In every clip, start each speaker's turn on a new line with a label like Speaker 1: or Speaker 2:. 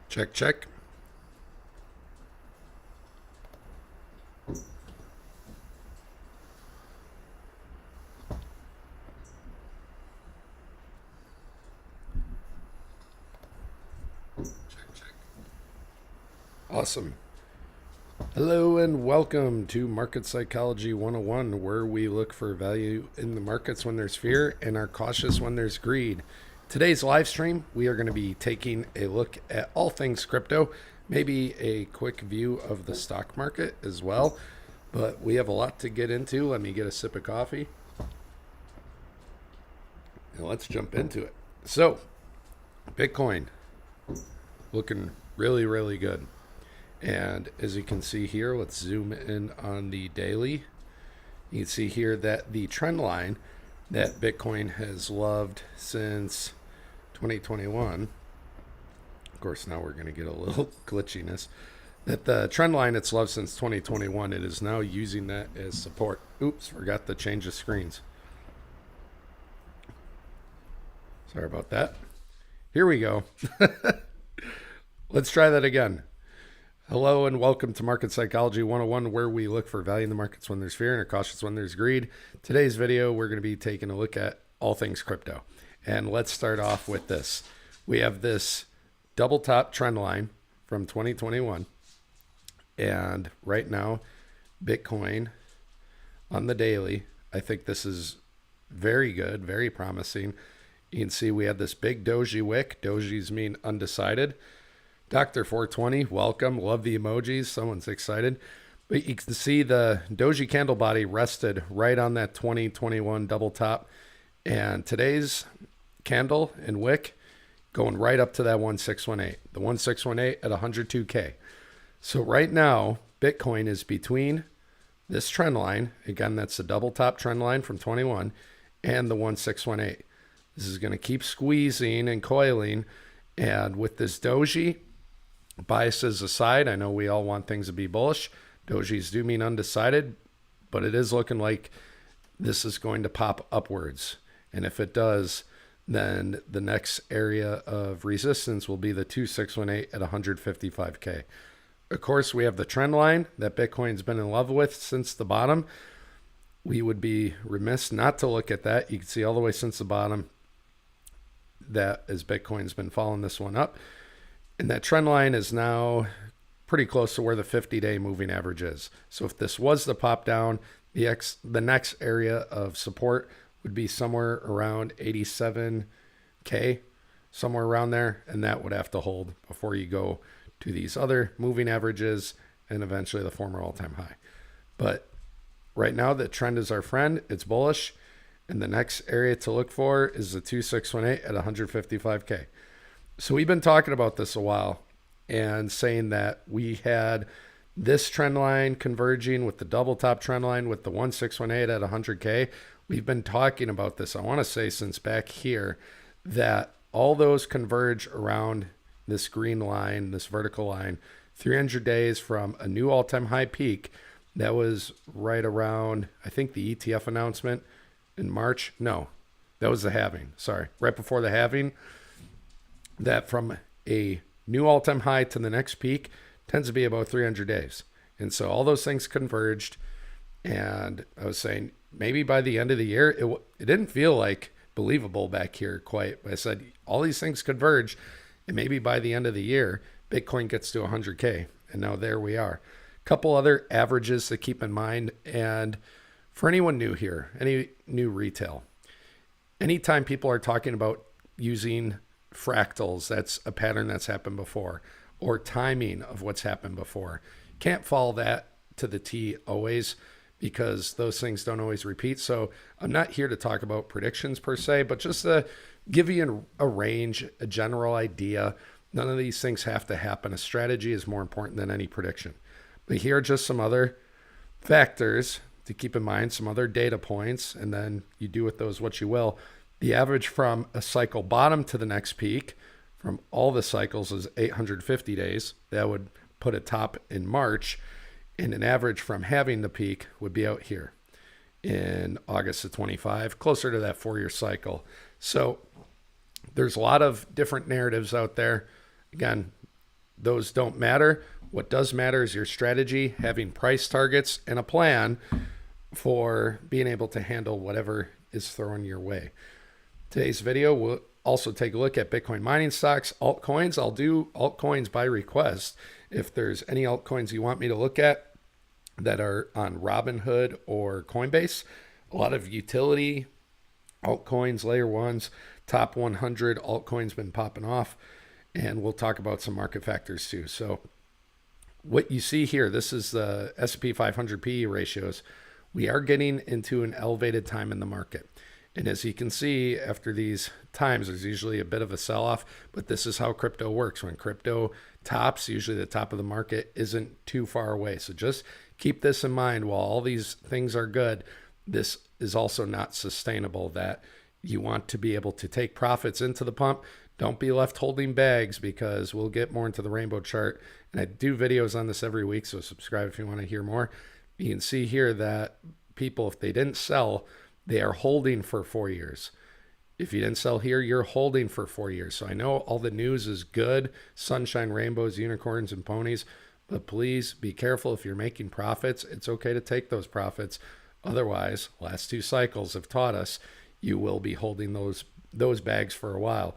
Speaker 1: Check, check. Awesome. Hello and welcome to Market Psychology 101, where we look for value in the markets when there's fear and are cautious when there's greed. Today's live stream, we are going to be taking a look at all things crypto, maybe a quick view of the stock market as well, but we have a lot to get into. Let me get a sip of coffee and let's jump into it. So, Bitcoin looking really, really good. And as you can see here, let's zoom in on the daily. You can see here that the trend line that Bitcoin has loved since 2021, of course now we're going to get a little glitchiness, that the trend line it's loved since 2021, it is now using that as support. Oops, forgot to change the screens. Sorry about that. Here we go. Let's try that again. Hello and welcome to Market Psychology 101, where we look for value in the markets when there's fear and are cautious when there's greed. Today's video, we're going to be taking a look at all things crypto. And let's start off with this. We have this double top trend line from 2021. And right now, Bitcoin on the daily, I think this is very good, very promising. You can see we have this big doji wick. Dojis mean undecided. Dr. 420, welcome. Love the emojis. Someone's excited. But you can see the doji candle body rested right on that 2021 double top. And today's candle and wick going right up to that 1618. The 1618 at 102K. So right now, Bitcoin is between this trend line. Again, that's the double top trend line from 21 and the 1618. This is going to keep squeezing and coiling. And with this doji, biases aside, I know we all want things to be bullish. Dojis do mean undecided, but it is looking like this is going to pop upwards. And if it does, then the next area of resistance will be the 2618 at 155K. Of course, we have the trend line that Bitcoin's been in love with since the bottom. We would be remiss not to look at that. You can see all the way since the bottom that as Bitcoin's been following this one up. And that trend line is now pretty close to where the 50-day moving average is. So if this was the pop down, the next area of support would be somewhere around 87K, somewhere around there. And that would have to hold before you go to these other moving averages and eventually the former all-time high. But right now, the trend is our friend. It's bullish. And the next area to look for is the 2618 at 155K. So we've been talking about this a while and saying that we had this trend line converging with the double top trend line with the 1618 at 100K. We've been talking about this, I want to say since back here, that all those converge around this green line, this vertical line, 300 days from a new all-time high peak. That was right around, I think, the ETF announcement in March. No, that was the halving. Sorry, right before the halving. That from a new all-time high to the next peak tends to be about 300 days. And so all those things converged. And I was saying maybe by the end of the year, it didn't feel like believable back here quite. But I said all these things converge. And maybe by the end of the year, Bitcoin gets to 100K. And now there we are. A couple other averages to keep in mind. And for anyone new here, any new retail, anytime people are talking about using fractals, that's a pattern that's happened before, or timing of what's happened before. Can't follow that to the T always because those things don't always repeat. So I'm not here to talk about predictions per se, but just to give you a range, a general idea. None of these things have to happen. A strategy is more important than any prediction. But here are just some other factors to keep in mind, some other data points, and then you do with those what you will. The average from a cycle bottom to the next peak from all the cycles is 850 days. That would put a top in March, and an average from having the peak would be out here in August of 25, closer to that 4-year cycle. So there's a lot of different narratives out there. Again, those don't matter. What does matter is your strategy, having price targets, and a plan for being able to handle whatever is thrown your way. Today's video will also take a look at Bitcoin mining stocks, altcoins. I'll do altcoins by request. If there's any altcoins you want me to look at that are on Robinhood or Coinbase, a lot of utility altcoins, layer ones, top 100 altcoins been popping off, and we'll talk about some market factors too. So what you see here, this is the S&P 500 PE ratios. We are getting into an elevated time in the market. And as you can see, after these times, there's usually a bit of a sell-off, but this is how crypto works. When crypto tops, usually the top of the market isn't too far away. So just keep this in mind. While all these things are good, this is also not sustainable, that you want to be able to take profits into the pump. Don't be left holding bags, because we'll get more into the rainbow chart. And I do videos on this every week, so subscribe if you want to hear more. You can see here that people, if they didn't sell, they are holding for 4 years. If you didn't sell here, you're holding for 4 years. So I know all the news is good, sunshine, rainbows, unicorns, and ponies, but please be careful. If you're making profits, it's okay to take those profits. Otherwise, last 2 cycles have taught us you will be holding those bags for a while.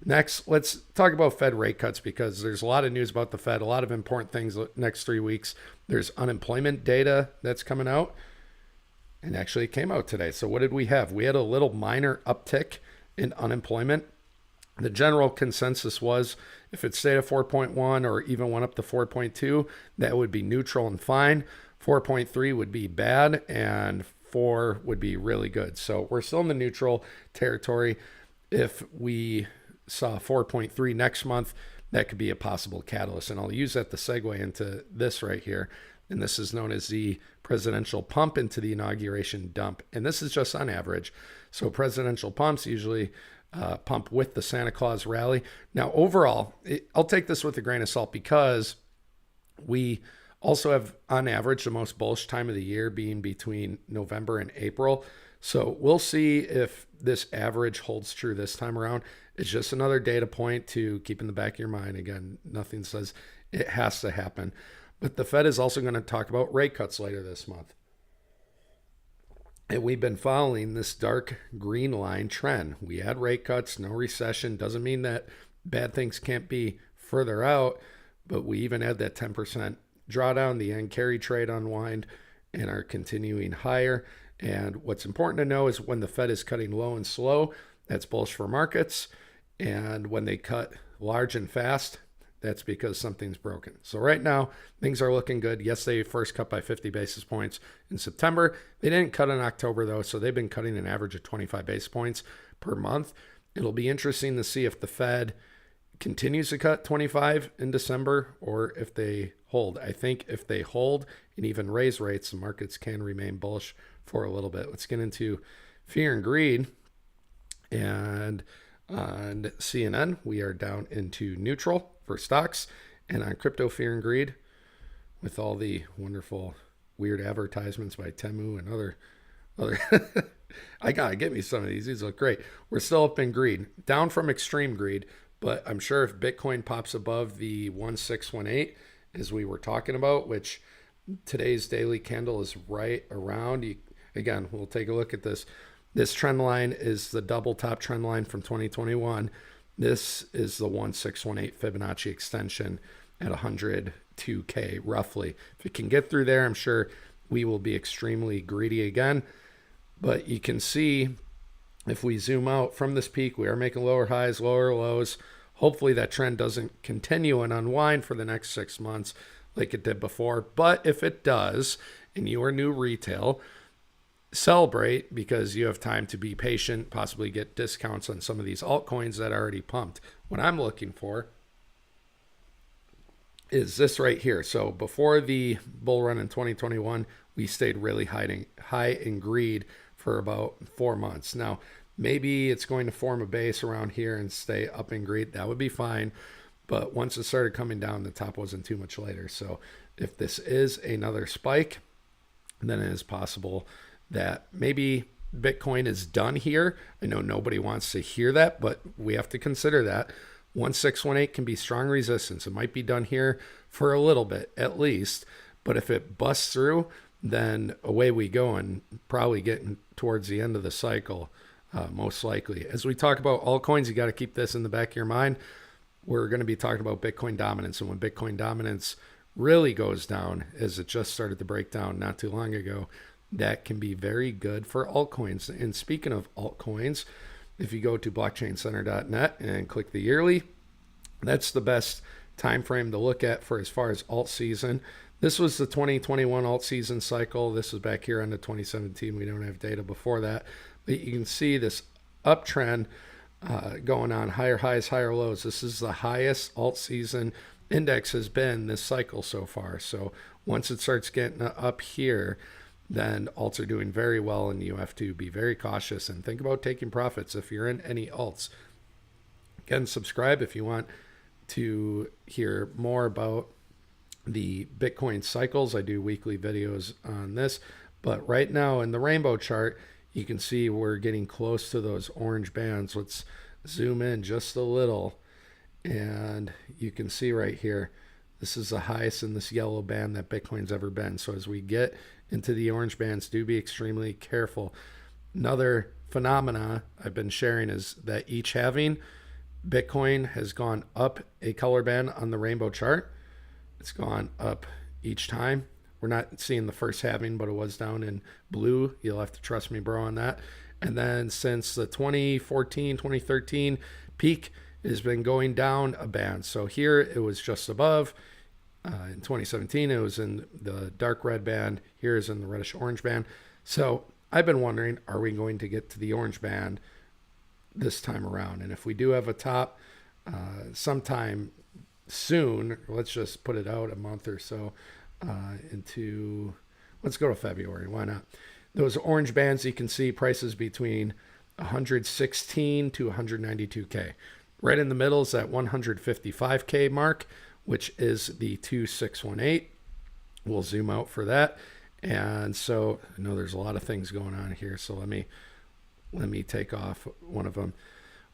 Speaker 1: Next, let's talk about Fed rate cuts, because there's a lot of news about the Fed, a lot of important things next 3 weeks. There's unemployment data that's coming out, and actually it came out today. So what did we have? We had a little minor uptick in unemployment. The general consensus was if it stayed at 4.1 or even went up to 4.2, that would be neutral and fine. 4.3 would be bad, and 4 would be really good. So we're still in the neutral territory. If we saw 4.3 next month, that could be a possible catalyst. And I'll use that to segue into this right here. And this is known as the presidential pump into the inauguration dump. And this is just on average. So presidential pumps usually pump with the Santa Claus rally. Now, overall, I'll take this with a grain of salt, because we also have, on average, the most bullish time of the year being between November and April. So we'll see if this average holds true this time around. It's just another data point to keep in the back of your mind. Again, nothing says it has to happen. But the Fed is also going to talk about rate cuts later this month. And we've been following this dark green line trend. We had rate cuts, no recession. Doesn't mean that bad things can't be further out, but we even had that 10% drawdown, the end carry trade unwind, and are continuing higher. And what's important to know is when the Fed is cutting low and slow, that's bullish for markets. And when they cut large and fast, that's because something's broken. So right now, things are looking good. Yes, they first cut by 50 basis points in September. They didn't cut in October, though, so they've been cutting an average of 25 basis points per month. It'll be interesting to see if the Fed continues to cut 25 in December or if they hold. I think if they hold and even raise rates, the markets can remain bullish for a little bit. Let's get into fear and greed. And on CNN, we are down into neutral for stocks. And on crypto, fear and greed, with all the wonderful weird advertisements by Temu and other I gotta get me some of these. These look great. We're still up in greed, down from extreme greed, but I'm sure if Bitcoin pops above the 1618, as we were talking about, which today's daily candle is right around. Again, we'll take a look at this. This trend line is the double top trend line from 2021. This is the 1618 Fibonacci extension at 102K roughly. If it can get through there, I'm sure we will be extremely greedy again. But you can see if we zoom out from this peak, we are making lower highs, lower lows. Hopefully that trend doesn't continue and unwind for the next 6 months like it did before. But if it does, and you are new retail, celebrate, because you have time to be patient, possibly get discounts on some of these altcoins that are already pumped. What I'm looking for is this right here. So before the bull run in 2021, we stayed really high in greed for about 4 months. Now, Maybe it's going to form a base around here and stay up and greet. That would be fine. But once it started coming down, the top wasn't too much later. So if this is another spike, then it is possible that maybe Bitcoin is done here. I know nobody wants to hear that, but we have to consider that 1618 can be strong resistance. It might be done here for a little bit at least, but if it busts through, then away we go and probably getting towards the end of the cycle, most likely. As we talk about altcoins, you got to keep this in the back of your mind. We're going to be talking about Bitcoin dominance, and when Bitcoin dominance really goes down, as it just started to break down not too long ago, that can be very good for altcoins. And speaking of altcoins, if you go to blockchaincenter.net and click the yearly, that's the best time frame to look at for as far as alt season. This was the 2021 alt season cycle. This was back here end of 2017. We don't have data before that, but you can see this uptrend going on, higher highs, higher lows. This is the highest alt season index has been this cycle so far. So once it starts getting up here, then alts are doing very well, and you have to be very cautious and think about taking profits if you're in any alts. Again, subscribe if you want to hear more about the Bitcoin cycles. I do weekly videos on this, but right now in the rainbow chart, you can see we're getting close to those orange bands. Let's zoom in just a little, and you can see right here, this is the highest in this yellow band that Bitcoin's ever been. So as we get into the orange bands, do be extremely careful. Another phenomena I've been sharing is that each halving, Bitcoin has gone up a color band on the rainbow chart. It's gone up each time. We're not seeing the first halving, but it was down in blue. You'll have to trust me, bro, on that. And then since the 2014, 2013 peak, it has been going down a band. So here it was just above. In 2017, it was in the dark red band. Here is in the reddish orange band. So I've been wondering, are we going to get to the orange band this time around? And if we do have a top sometime soon, let's just put it out a month or so into, let's go to February. Why not? Those orange bands, you can see prices between 116 to 192K. Right in the middle is that 155K mark, which is the 2618. We'll zoom out for that. And so I know there's a lot of things going on here. So let me take off one of them.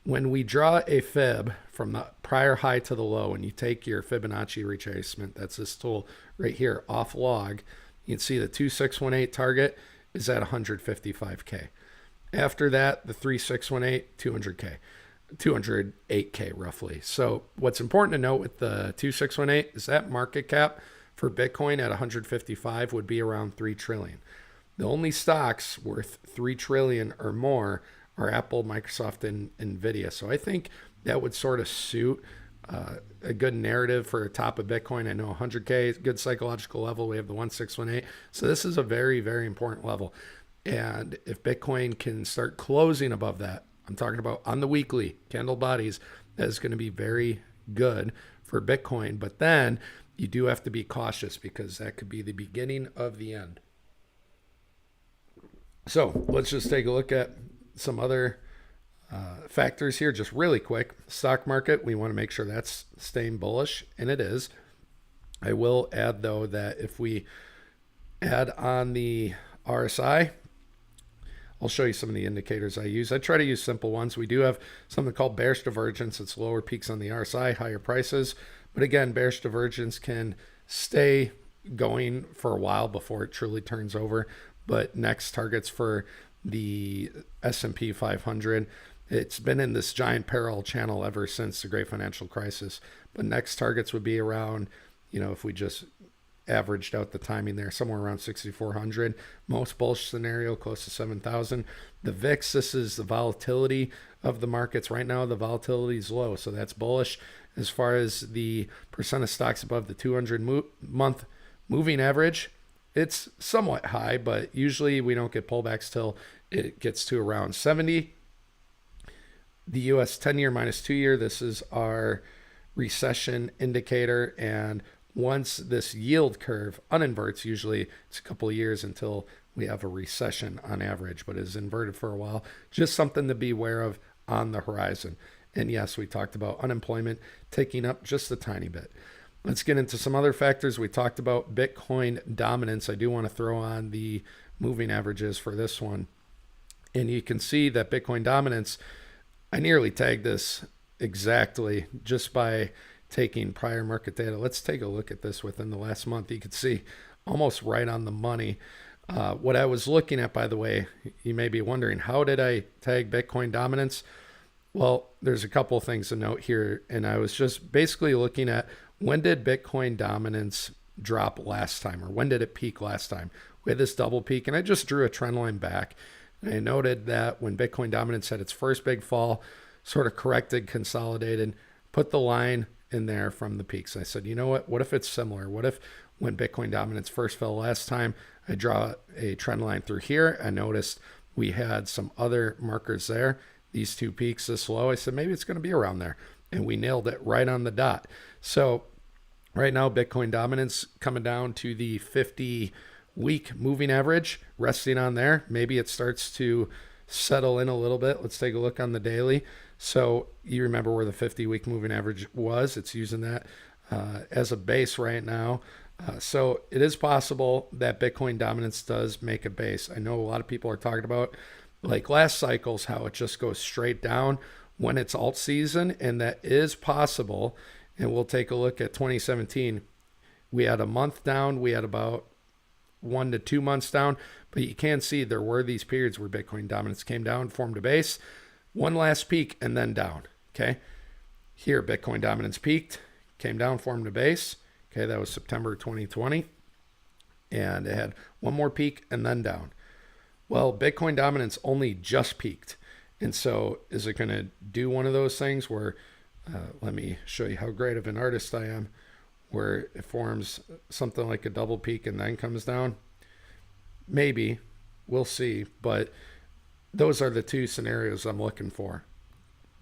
Speaker 1: When we draw a fib from the prior high to the low, and you take your Fibonacci retracement, that's this tool right here, off log, you can see the 2618 target is at 155K. After that, the 3618, 200K. 208K roughly. So what's important to note with the 2618 is that market cap for Bitcoin at 155 would be around 3 trillion. The only stocks worth 3 trillion or more are Apple, Microsoft, and Nvidia. So I think that would sort of suit a good narrative for a top of Bitcoin. I know 100K is a good psychological level. We have the 1618. So this is a very, very important level. And if Bitcoin can start closing above that, I'm talking about on the weekly candle bodies, that is going to be very good for Bitcoin. But then you do have to be cautious because that could be the beginning of the end. So let's just take a look at some other factors here, just really quick. Stock market, we want to make sure that's staying bullish, and it is. I will add, though, that if we add on the RSI, I'll show you some of the indicators I use. I try to use simple ones. We do have something called bearish divergence. It's lower peaks on the RSI, higher prices. But again, bearish divergence can stay going for a while before it truly turns over. But next targets for the S&P 500, it's been in this giant parallel channel ever since the great financial crisis. But next targets would be around, if we just averaged out the timing there, somewhere around 6,400. Most bullish scenario, close to 7,000. The VIX, this is the volatility of the markets. Right now, the volatility is low, so that's bullish. As far as the percent of stocks above the 200-month moving average, it's somewhat high, but usually we don't get pullbacks till it gets to around 70. The US 10-year minus 2-year, this is our recession indicator, and once this yield curve uninverts, usually it's a couple of years until we have a recession on average, but it's inverted for a while. Just something to be aware of on the horizon. And yes, we talked about unemployment ticking up just a tiny bit. Let's get into some other factors. We talked about Bitcoin dominance. I do want to throw on the moving averages for this one. And you can see that Bitcoin dominance, I nearly tagged this exactly just by taking prior market data. Let's take a look at this within the last month. You can see almost right on the money. What I was looking at, by the way, you may be wondering, how did I tag Bitcoin dominance? Well, there's a couple of things to note here. And I was just basically looking at, when did Bitcoin dominance drop last time, or when did it peak last time? We had this double peak, and I just drew a trend line back. And I noted that when Bitcoin dominance had its first big fall, sort of corrected, consolidated, put the line in there from the peaks. I said, you know what if it's similar? What if when Bitcoin dominance first fell last time, I draw a trend line through here? I noticed we had some other markers there. These two peaks this low. I said, maybe it's going to be around there. And we nailed it right on the dot. So right now, Bitcoin dominance coming down to the 50-week moving average, resting on there. Maybe it starts to settle in a little bit. Let's take a look on the daily. So you remember where the 50-week moving average was. It's using that as a base right now. So it is possible that Bitcoin dominance does make a base. I know a lot of people are talking about, like last cycles, how it just goes straight down when it's alt season, and that is possible. And we'll take a look at 2017. We had a month down. We had about 1 to 2 months down. But you can see there were these periods where Bitcoin dominance came down, formed a base, one last peak, and then down. Okay. Here, Bitcoin dominance peaked, came down, formed a base. Okay. That was September 2020. And it had one more peak and then down. Well, Bitcoin dominance only just peaked. And so is it going to do one of those things where, let me show you how great of an artist I am, where it forms something like a double peak and then comes down? Maybe. We'll see. But those are the two scenarios I'm looking for.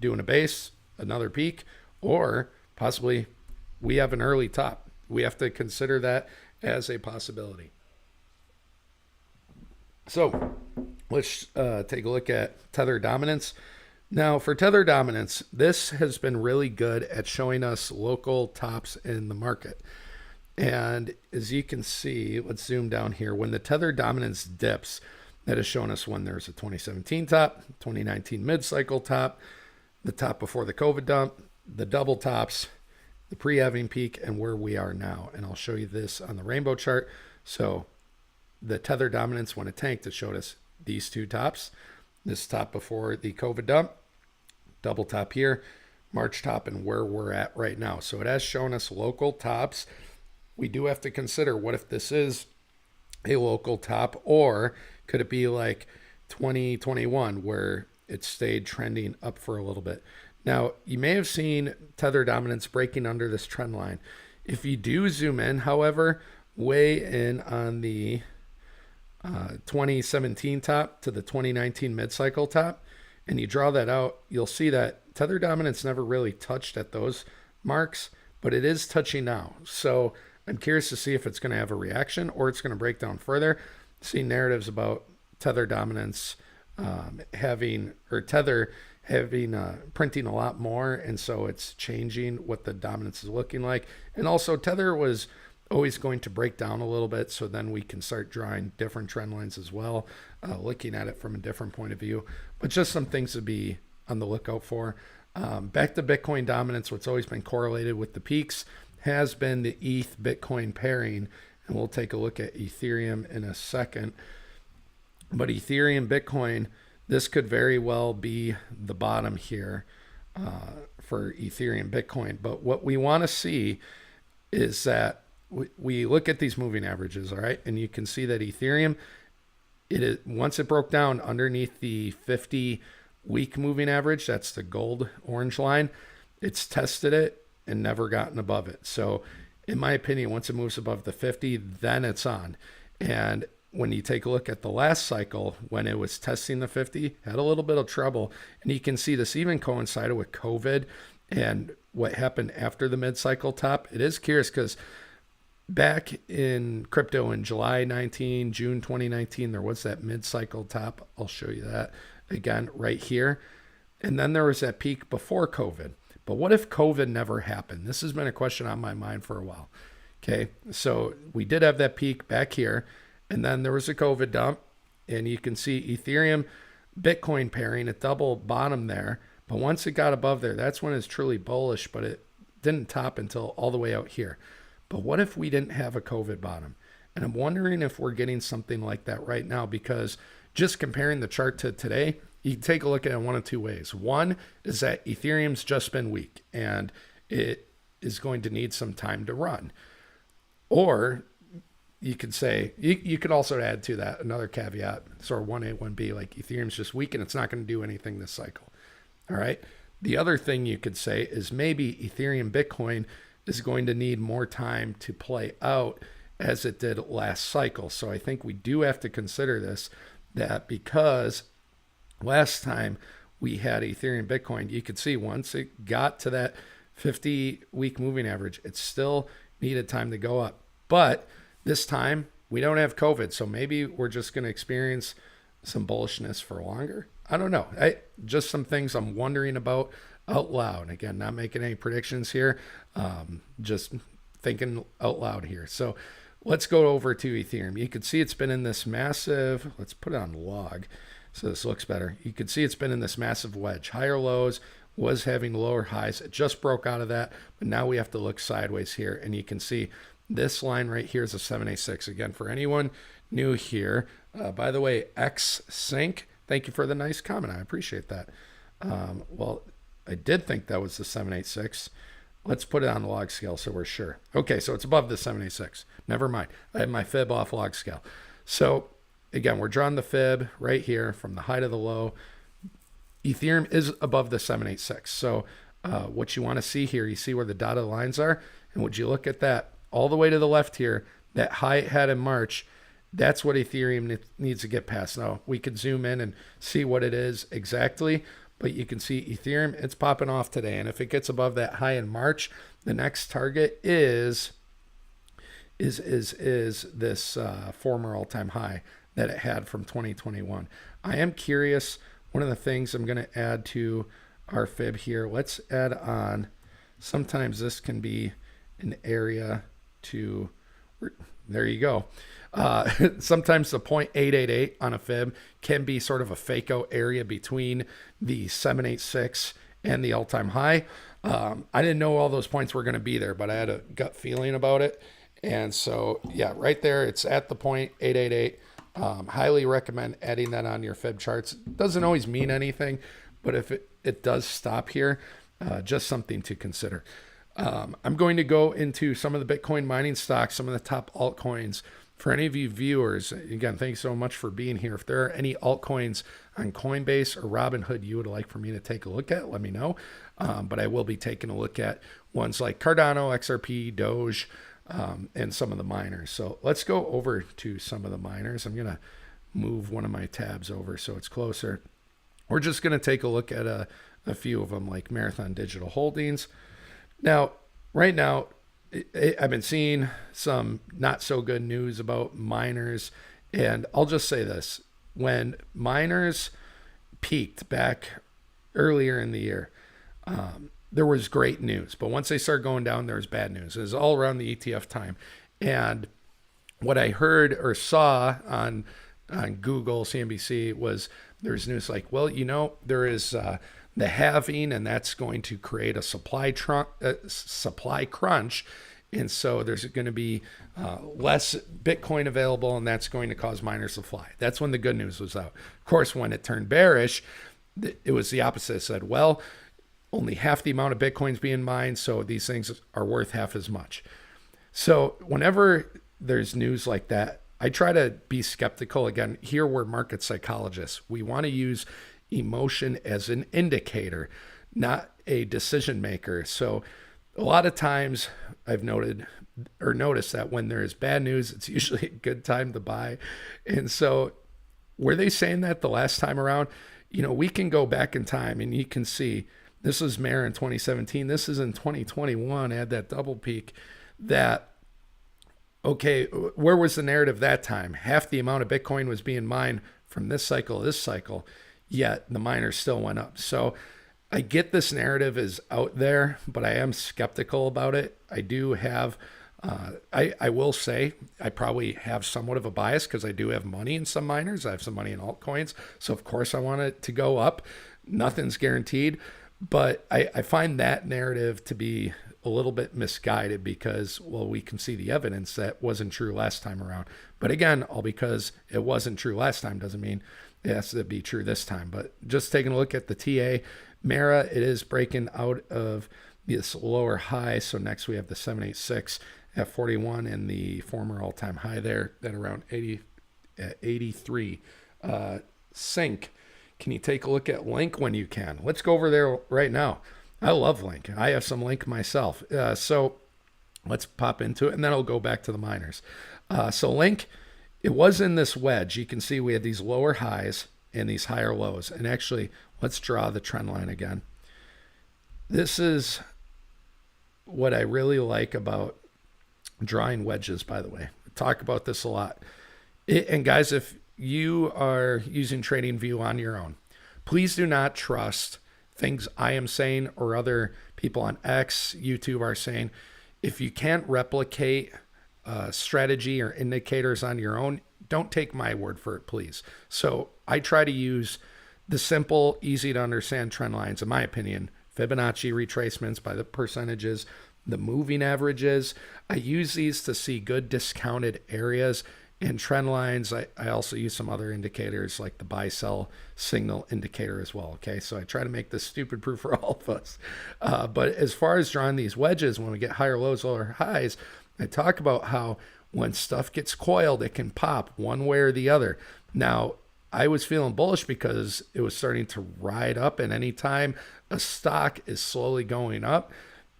Speaker 1: Doing a base, another peak, or possibly we have an early top. We have to consider that as a possibility. So let's take a look at Tether dominance. Now for Tether dominance, this has been really good at showing us local tops in the market. And as you can see, let's zoom down here. When the Tether dominance dips, that has shown us when there's a 2017 top, 2019 mid-cycle top, the top before the COVID dump, the double tops, the pre-halving peak, and where we are now. And I'll show you this on the rainbow chart. So the Tether dominance, when it tanked, it showed us these two tops. This top before the COVID dump, double top here, March top, and where we're at right now. So it has shown us local tops. We do have to consider, what if this is a local top, or could it be like 2021 where it stayed trending up for a little bit? Now, you may have seen Tether dominance breaking under this trend line. If you do zoom in, however, way in on the 2017 top to the 2019 mid-cycle top, and you draw that out, you'll see that Tether dominance never really touched at those marks, but it is touching now. So I'm curious to see if it's going to have a reaction or it's going to break down further. See narratives about Tether dominance Tether printing a lot more, and so it's changing what the dominance is looking like. And also Tether was always going to break down a little bit, so then we can start drawing different trend lines as well, looking at it from a different point of view. But just some things to be on the lookout for. Back to Bitcoin dominance, what's always been correlated with the peaks has been the ETH Bitcoin pairing, and we'll take a look at Ethereum in a second. But Ethereum Bitcoin, this could very well be the bottom here for Ethereum Bitcoin. But what we want to see is that we look at these moving averages, all right? And you can see that Ethereum, once it broke down underneath the 50-week moving average, that's the gold orange line, it's tested it and never gotten above it. So in my opinion, once it moves above the 50, then it's on. And when you take a look at the last cycle, when it was testing the 50, had a little bit of trouble. And you can see this even coincided with COVID and what happened after the mid-cycle top. It is curious because back in crypto in July 19, June 2019, there was that mid-cycle top. I'll show you that again right here. And then there was that peak before COVID. But what if COVID never happened? This has been a question on my mind for a while. Okay, so we did have that peak back here, and then there was a COVID dump, and you can see Ethereum, Bitcoin pairing at double bottom there. But once it got above there, that's when it's truly bullish, but it didn't top until all the way out here. But what if we didn't have a COVID bottom? And I'm wondering if we're getting something like that right now, because just comparing the chart to today, you can take a look at it in one of two ways. One is that Ethereum's just been weak and it is going to need some time to run. Or you could say, you could also add to that another caveat, sort of 1A, 1B, like Ethereum's just weak and it's not going to do anything this cycle. All right. The other thing you could say is maybe Ethereum Bitcoin is going to need more time to play out as it did last cycle. So I think we do have to consider this, that because last time we had Ethereum Bitcoin, you could see once it got to that 50-week moving average, it still needed time to go up. But this time we don't have COVID, so maybe we're just going to experience some bullishness for longer. I don't know. Just some things I'm wondering about out loud. Again, not making any predictions here, just thinking out loud here. So let's go over to Ethereum. You can see it's been in this massive, let's put it on log so this looks better. You can see it's been in this massive wedge. Higher lows, was having lower highs. It just broke out of that, but now we have to look sideways here, and you can see this line right here is a 786. Again, for anyone new here, by the way, X Sync, thank you for the nice comment. I appreciate that. Well, I did think that was the 786. Let's put it on the log scale so we're sure. Okay, so it's above the 786. Never mind. I have my fib off log scale. So again, we're drawing the fib right here from the high to the low. Ethereum is above the 786. So what you want to see here, you see where the dotted lines are? And would you look at that all the way to the left here, that high it had in March, that's what Ethereum needs to get past. Now, we could zoom in and see what it is exactly, but you can see Ethereum, it's popping off today. And if it gets above that high in March, the next target is this former all-time high that it had from 2021. I am curious. One of the things I'm going to add to our fib here, let's add on, sometimes this can be an area to, there you go. Sometimes the 0.888 on a fib can be sort of a fake out area between the 786 and the all-time high. I didn't know all those points were going to be there, but I had a gut feeling about it. And so, yeah, right there, it's at the 0.888. Highly recommend adding that on your fib charts. Doesn't always mean anything, but if it does stop here, just something to consider. I'm going to go into some of the Bitcoin mining stocks, some of the top altcoins. For any of you viewers, again, thanks so much for being here. If there are any altcoins on Coinbase or Robinhood you would like for me to take a look at, let me know. But I will be taking a look at ones like Cardano, XRP, Doge, and some of the miners. So let's go over to some of the miners. I'm going to move one of my tabs over so it's closer. We're just going to take a look at a few of them, like Marathon Digital Holdings. Now, right now, I've been seeing some not so good news about miners, and I'll just say this. When miners peaked back earlier in the year, there was great news, but once they started going down, there was bad news. It was all around the ETF time. And what I heard or saw on Google, CNBC, was there's news like, well, there is the halving, and that's going to create a supply crunch. And so there's going to be less Bitcoin available, and that's going to cause miners to fly. That's when the good news was out. Of course, when it turned bearish, it was the opposite. It said, well, only half the amount of Bitcoin's being mined, so these things are worth half as much. So whenever there's news like that, I try to be skeptical. Again, here we're market psychologists. We want to use emotion as an indicator, not a decision maker. So a lot of times I've noticed that when there is bad news, it's usually a good time to buy. And so were they saying that the last time around? We can go back in time and you can see this was Mayor in 2017. This is in 2021, had that double peak, that Okay, where was the narrative that time? Half the amount of Bitcoin was being mined from this cycle to this cycle, yet the miners still went up. So I get this narrative is out there, but I am skeptical about it. I do have, I will say, I probably have somewhat of a bias because I do have money in some miners. I have some money in altcoins. So, of course, I want it to go up. Nothing's guaranteed. But I find that narrative to be a little bit misguided because, well, we can see the evidence that wasn't true last time around. But again, all because it wasn't true last time doesn't mean it has to be true this time. But just taking a look at the TA, Mara, it is breaking out of this lower high. So next we have the 786 at 41 and the former all-time high there at around 83. Sync. Can you take a look at Link when you can? Let's go over there right now. I love Link. I have some Link myself. So let's pop into it, and then I'll go back to the miners. So Link, it was in this wedge. You can see we had these lower highs and these higher lows. And actually, let's draw the trend line again. This is what I really like about drawing wedges, by the way. I talk about this a lot. And guys, if you are using TradingView on your own, please do not trust things I am saying or other people on X, YouTube are saying. If you can't replicate strategy or indicators on your own, don't take my word for it, please. So I try to use the simple, easy to understand trend lines, in my opinion, Fibonacci retracements by the percentages, the moving averages. I use these to see good discounted areas and trend lines. I also use some other indicators like the buy sell signal indicator as well. Okay, so I try to make this stupid proof for all of us. But as far as drawing these wedges, when we get higher lows, lower highs, I talk about how when stuff gets coiled, it can pop one way or the other. Now, I was feeling bullish because it was starting to ride up, and anytime a stock is slowly going up,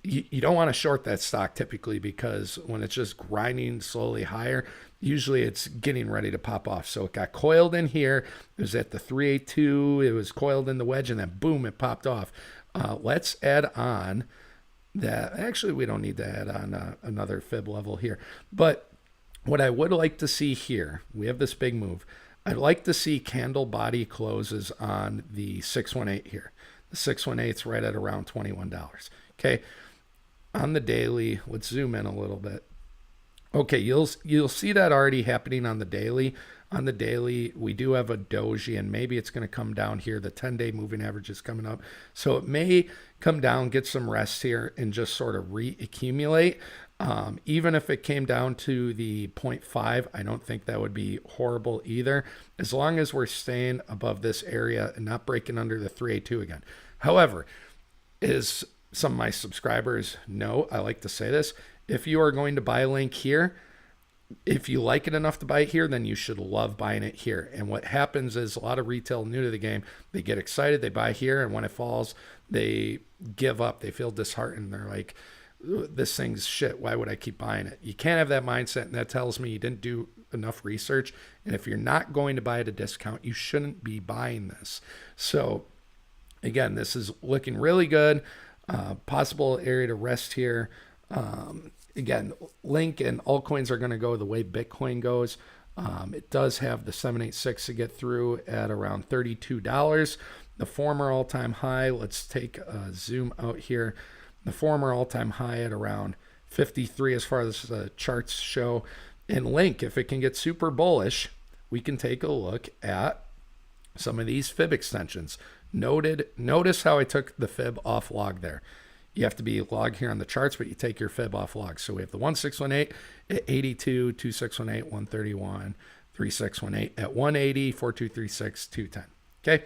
Speaker 1: you don't want to short that stock typically, because when it's just grinding slowly higher, usually it's getting ready to pop off. So it got coiled in here. It was at the 382. It was coiled in the wedge, and then boom, it popped off. Let's add on that. Actually, we don't need to add on another fib level here. But what I would like to see here, we have this big move. I'd like to see candle body closes on the 618 here. The 618 is right at around $21. Okay. On the daily, let's zoom in a little bit. Okay, you'll see that already happening on the daily. On the daily, we do have a doji, and maybe it's going to come down here. The 10-day moving average is coming up. So it may come down, get some rest here, and just sort of reaccumulate. Even if it came down to the 0.5, I don't think that would be horrible either, as long as we're staying above this area and not breaking under the 382 again. However, as some of my subscribers know, I like to say this, if you are going to buy Link here, if you like it enough to buy it here, then you should love buying it here. And what happens is a lot of retail new to the game, they get excited, they buy here, and when it falls, they give up. They feel disheartened. They're like, this thing's shit. Why would I keep buying it? You can't have that mindset, and that tells me you didn't do enough research. And if you're not going to buy at a discount, you shouldn't be buying this. So again, this is looking really good. Possible area to rest here. Again, Link and altcoins are going to go the way Bitcoin goes. It does have the 786 to get through at around $32. The former all-time high, let's take a zoom out here. The former all-time high at around 53 as far as the charts show. And Link, if it can get super bullish, we can take a look at some of these fib extensions. Notice how I took the fib off log there. You have to be log here on the charts, but you take your fib off log. So we have the 1618 at 82, 2618, 131, 3618 at 180, 4236, 210. Okay.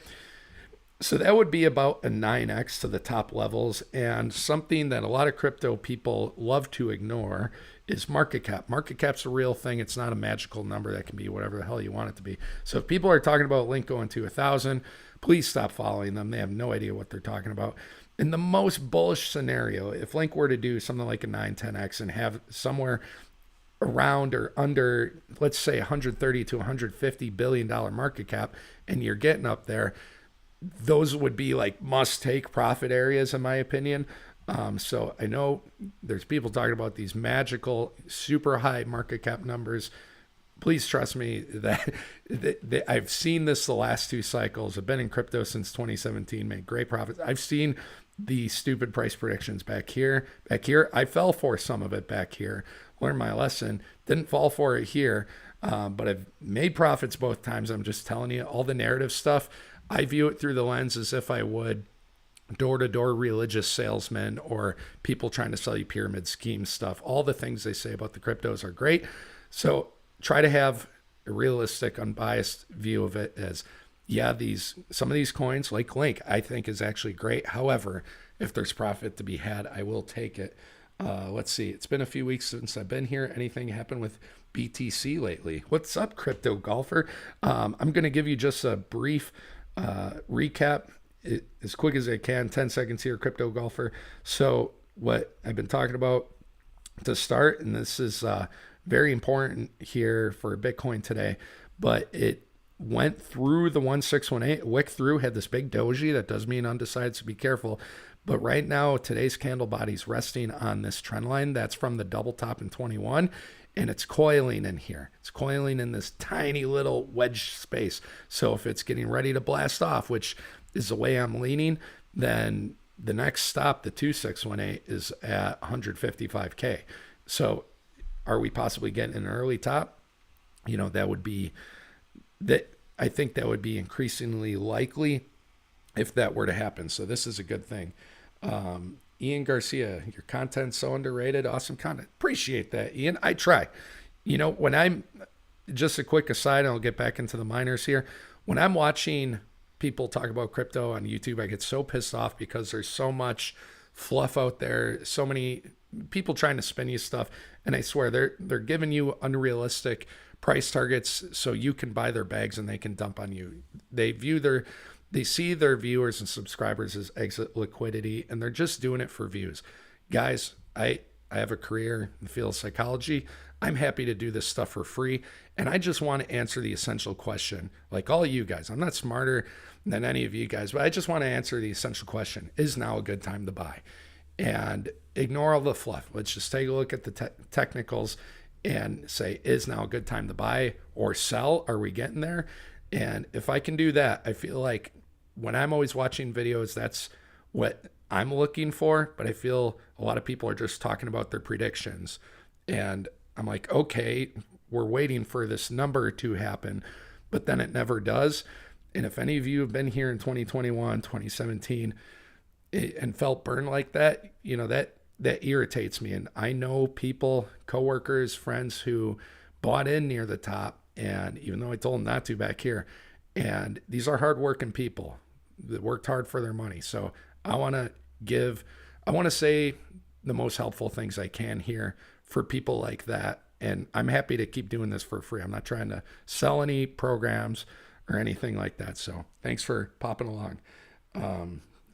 Speaker 1: So that would be about a 9x to the top levels. And something that a lot of crypto people love to ignore is market cap. Market cap's a real thing. It's not a magical number that can be whatever the hell you want it to be. So if people are talking about Link going to 1,000, please stop following them. They have no idea what they're talking about. In the most bullish scenario, if Link were to do something like a 9, 10x and have somewhere around or under, let's say 130 to 150 billion dollar market cap, and you're getting up there, those would be like must take profit areas, in my opinion. So I know there's people talking about these magical, super high market cap numbers. Please trust me that I've seen this the last two cycles. I've been in crypto since 2017, made great profits. I've seen the stupid price predictions back here. Back here, I fell for some of it back here. Learned my lesson. Didn't fall for it here, but I've made profits both times. I'm just telling you, all the narrative stuff, I view it through the lens as if I would door-to-door religious salesmen or people trying to sell you pyramid scheme stuff. All the things they say about the cryptos are great. So try to have a realistic, unbiased view of it as, yeah, some of these coins like Link, I think is actually great. However, if there's profit to be had, I will take it. Let's see. It's been a few weeks since I've been here. Anything happened with BTC lately? What's up, crypto golfer? I'm going to give you just a brief recap as quick as I can. 10 seconds here, crypto golfer. So what I've been talking about to start, and this is very important here for Bitcoin today, but it went through the 1618, wick through, had this big doji. That does mean undecided, so be careful. But right now, today's candle body's resting on this trend line. That's from the double top in 21, and it's coiling in here. It's coiling in this tiny little wedge space. So if it's getting ready to blast off, which is the way I'm leaning, then the next stop, the 2618, is at 155K. So are we possibly getting an early top? That would be that. I think that would be increasingly likely if that were to happen. So this is a good thing. Ian Garcia, your content's so underrated. Awesome content. Appreciate that, Ian. I try. When I'm, just a quick aside, and I'll get back into the miners here. When I'm watching people talk about crypto on YouTube, I get so pissed off because there's so much fluff out there, so many people trying to spin you stuff, and I swear they're giving you unrealistic price targets so you can buy their bags and they can dump on you. They see their viewers and subscribers as exit liquidity, and they're just doing it for views. Guys, I have a career in the field of psychology. I'm happy to do this stuff for free, and I just want to answer the essential question, like all of you guys. I'm not smarter than any of you guys, but I just want to answer the essential question: is now a good time to buy? And ignore all the fluff. Let's just take a look at the technicals and say, is now a good time to buy or sell? Are we getting there? And if I can do that, I feel like when I'm always watching videos, that's what I'm looking for. But I feel a lot of people are just talking about their predictions. And I'm like, okay, we're waiting for this number to happen, but then it never does. And if any of you have been here in 2021, 2017, and felt burned like that, that irritates me. And I know people, coworkers, friends who bought in near the top, and even though I told them not to back here, and these are hardworking people that worked hard for their money. So I want to say the most helpful things I can here for people like that. And I'm happy to keep doing this for free. I'm not trying to sell any programs or anything like that. So thanks for popping along.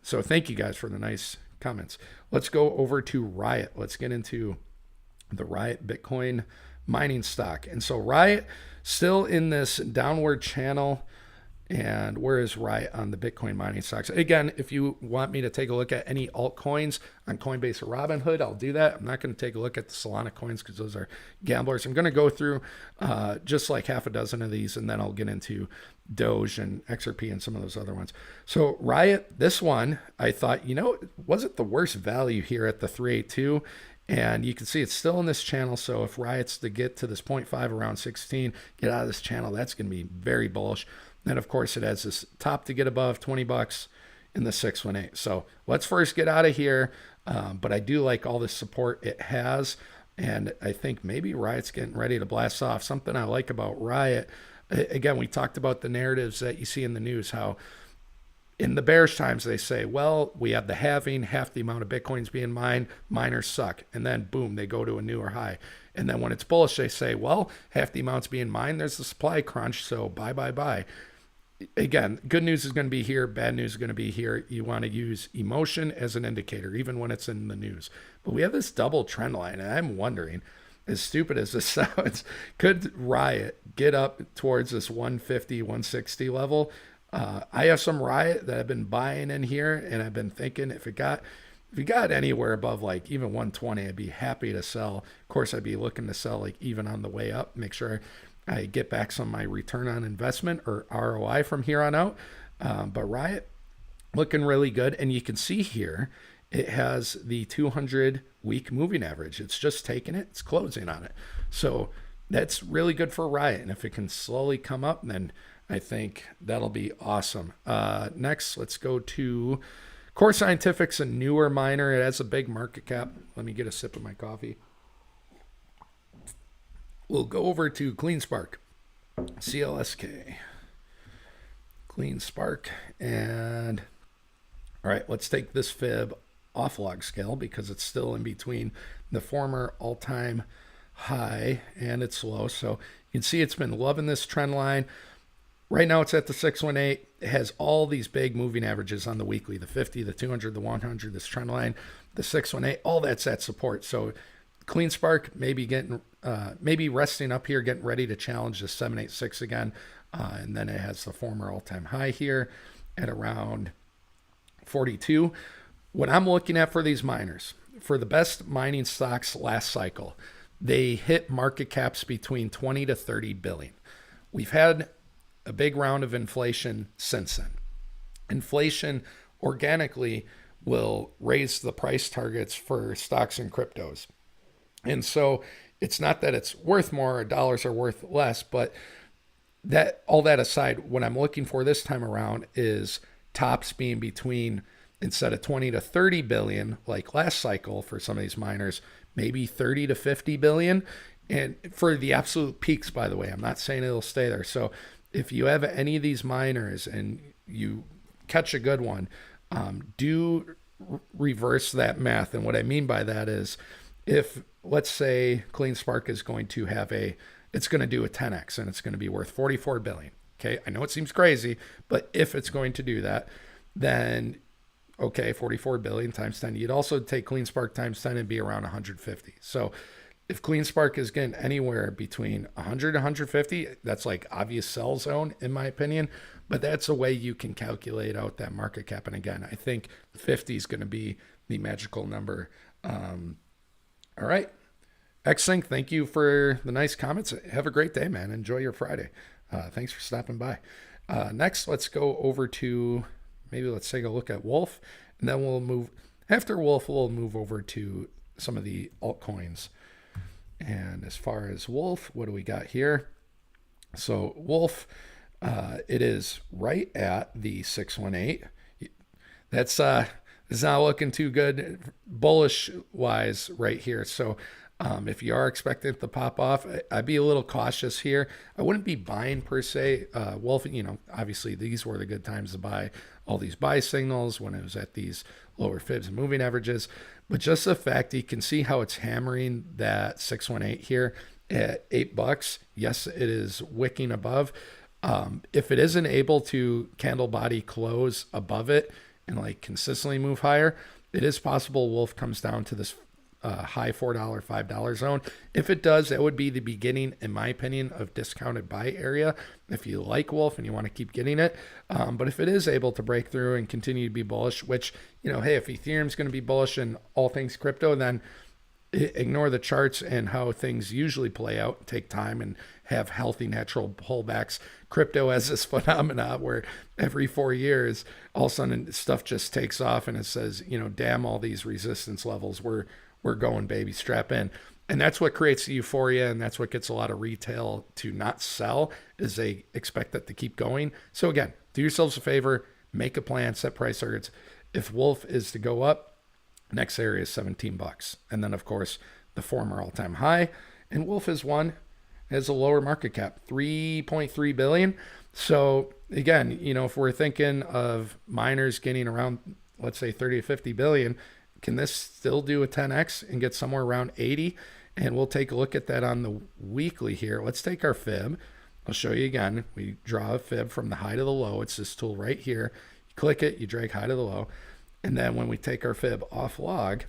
Speaker 1: So thank you guys for the nice comments. Let's go over to Riot. Let's get into the Riot Bitcoin mining stock. And so Riot still in this downward channel. And where is Riot on the Bitcoin mining stocks? Again, if you want me to take a look at any altcoins on Coinbase or Robinhood, I'll do that. I'm not going to take a look at the Solana coins because those are gamblers. I'm going to go through just like half a dozen of these, and then I'll get into Doge and XRP and some of those other ones. So Riot, this one, I thought, wasn't the worst value here at the 382. And you can see it's still in this channel. So if Riot's to get to this 0.5 around 16, get out of this channel, that's going to be very bullish. Then, of course, it has this top to get above $20 in the 618. So let's first get out of here. But I do like all the support it has. And I think maybe Riot's getting ready to blast off. Something I like about Riot, again, we talked about the narratives that you see in the news, how in the bearish times they say, well, we have the halving, half the amount of Bitcoins being mined, miners suck. And then, boom, they go to a newer high. And then when it's bullish, they say, well, half the amount's being mined, there's the supply crunch, so buy. Again, good news is going to be here. Bad news is going to be here. You want to use emotion as an indicator, even when it's in the news. But we have this double trend line, and I'm wondering, as stupid as this sounds, could Riot get up towards this 150, 160 level? I have some Riot that I've been buying in here, and I've been thinking if it got if you got anywhere above like even 120, I'd be happy to sell. Of course, I'd be looking to sell like even on the way up, make sure I get back some of my return on investment or ROI from here on out. But Riot looking really good. And you can see here, it has the 200 week moving average. It's just taking it, it's closing on it. So that's really good for Riot. And if it can slowly come up, then I think that'll be awesome. Next, let's go to Core Scientific's a newer miner. It has a big market cap. Let me get a sip of my coffee. We'll go over to CleanSpark, CLSK. CleanSpark. And all right, let's take this fib off log scale because it's still in between the former all-time high and its low. So you can see it's been loving this trend line. Right now it's at the 618. It has all these big moving averages on the weekly, the 50, the 200, the 100, this trend line, the 618, all that's at support. So CleanSpark maybe resting up here, getting ready to challenge the 786 again. And then it has the former all-time high here at around 42. What I'm looking at for these miners, for the best mining stocks last cycle, they hit market caps between 20 to 30 billion. We've had a big round of inflation since then. Inflation organically will raise the price targets for stocks and cryptos. And so it's not that it's worth more or dollars are worth less, but that all that aside, what I'm looking for this time around is tops being between, instead of 20 to 30 billion like last cycle for some of these miners, maybe 30 to 50 billion. And for the absolute peaks, by the way, I'm not saying it'll stay there. So if you have any of these miners and you catch a good one, do reverse that math. And what I mean by that is, if let's say CleanSpark is going to have it's going to do a 10x and it's going to be worth 44 billion. Okay. I know it seems crazy, but if it's going to do that, then okay, 44 billion times 10, you'd also take CleanSpark times 10 and be around 150. So if CleanSpark is getting anywhere between 100 and 150, that's like obvious sell zone in my opinion, but that's a way you can calculate out that market cap. And again, I think 50 is going to be the magical number. All right. Xsync, thank you for the nice comments. Have a great day, man. Enjoy your Friday. Thanks for stopping by. Next, let's go over to, maybe let's take a look at Wolf, and then we'll move, after Wolf, we'll move over to some of the altcoins. And as far as Wolf, what do we got here? So Wolf, it is right at the 618. That's it's not looking too good bullish wise right here. So if you are expecting it to pop off, I'd be a little cautious here. I wouldn't be buying per se. Wolf, obviously these were the good times to buy all these buy signals when it was at these lower fibs and moving averages. But just the fact you can see how it's hammering that 618 here at $8. Yes, it is wicking above. If it isn't able to candle body close above it and like consistently move higher, it is possible Wolf comes down to this high $4, $5 zone. If it does, that would be the beginning, in my opinion, of discounted buy area if you like Wolf and you want to keep getting it. But if it is able to break through and continue to be bullish, which, hey, if Ethereum's going to be bullish in all things crypto, then ignore the charts and how things usually play out, take time and have healthy natural pullbacks. Crypto has this phenomena where every 4 years, all of a sudden stuff just takes off and it says, damn all these resistance levels, we're going, baby, strap in. And that's what creates the euphoria, and that's what gets a lot of retail to not sell, is they expect that to keep going. So again, do yourselves a favor, make a plan, set price targets. If Wolf is to go up, next area is $17. And then of course the former all-time high, and Wolf is one, has a lower market cap, 3.3 billion. So again, if we're thinking of miners getting around, let's say 30 to 50 billion, can this still do a 10x and get somewhere around 80? And we'll take a look at that on the weekly here. Let's take our fib. I'll show you again. We draw a fib from the high to the low. It's this tool right here. You click it, you drag high to the low. And then when we take our fib off log,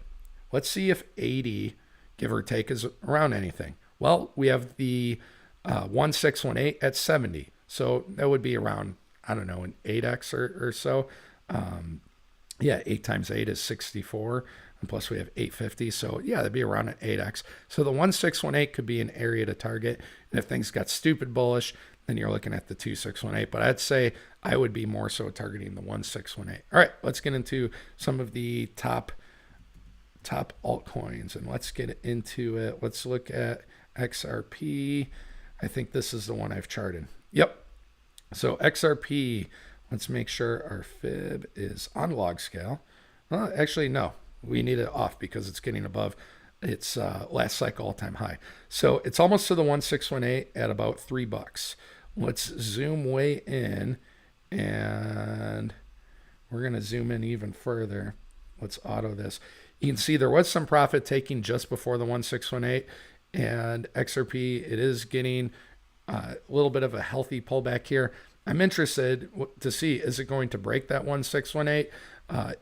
Speaker 1: let's see if 80, give or take, is around anything. Well, we have the 1618 at 70. So that would be around, I don't know, an 8x or so. Yeah, 8 times 8 is 64. And plus we have 850. So yeah, that'd be around an 8x. So the 1618 could be an area to target. And if things got stupid bullish, then you're looking at the 2618. But I'd say I would be more so targeting the 1618. All right, let's get into some of the top altcoins and let's get into it. Let's look at XRP. I think this is the one I've charted. Yep. So XRP, let's make sure our fib is on log scale. Well, actually, no. We need it off because it's getting above its last cycle all-time high. So it's almost to the 1618 at about $3. Let's zoom way in, and we're going to zoom in even further. Let's auto this. You can see there was some profit taking just before the 1618, and XRP, it is getting a little bit of a healthy pullback here. I'm interested to see, is it going to break that 1618?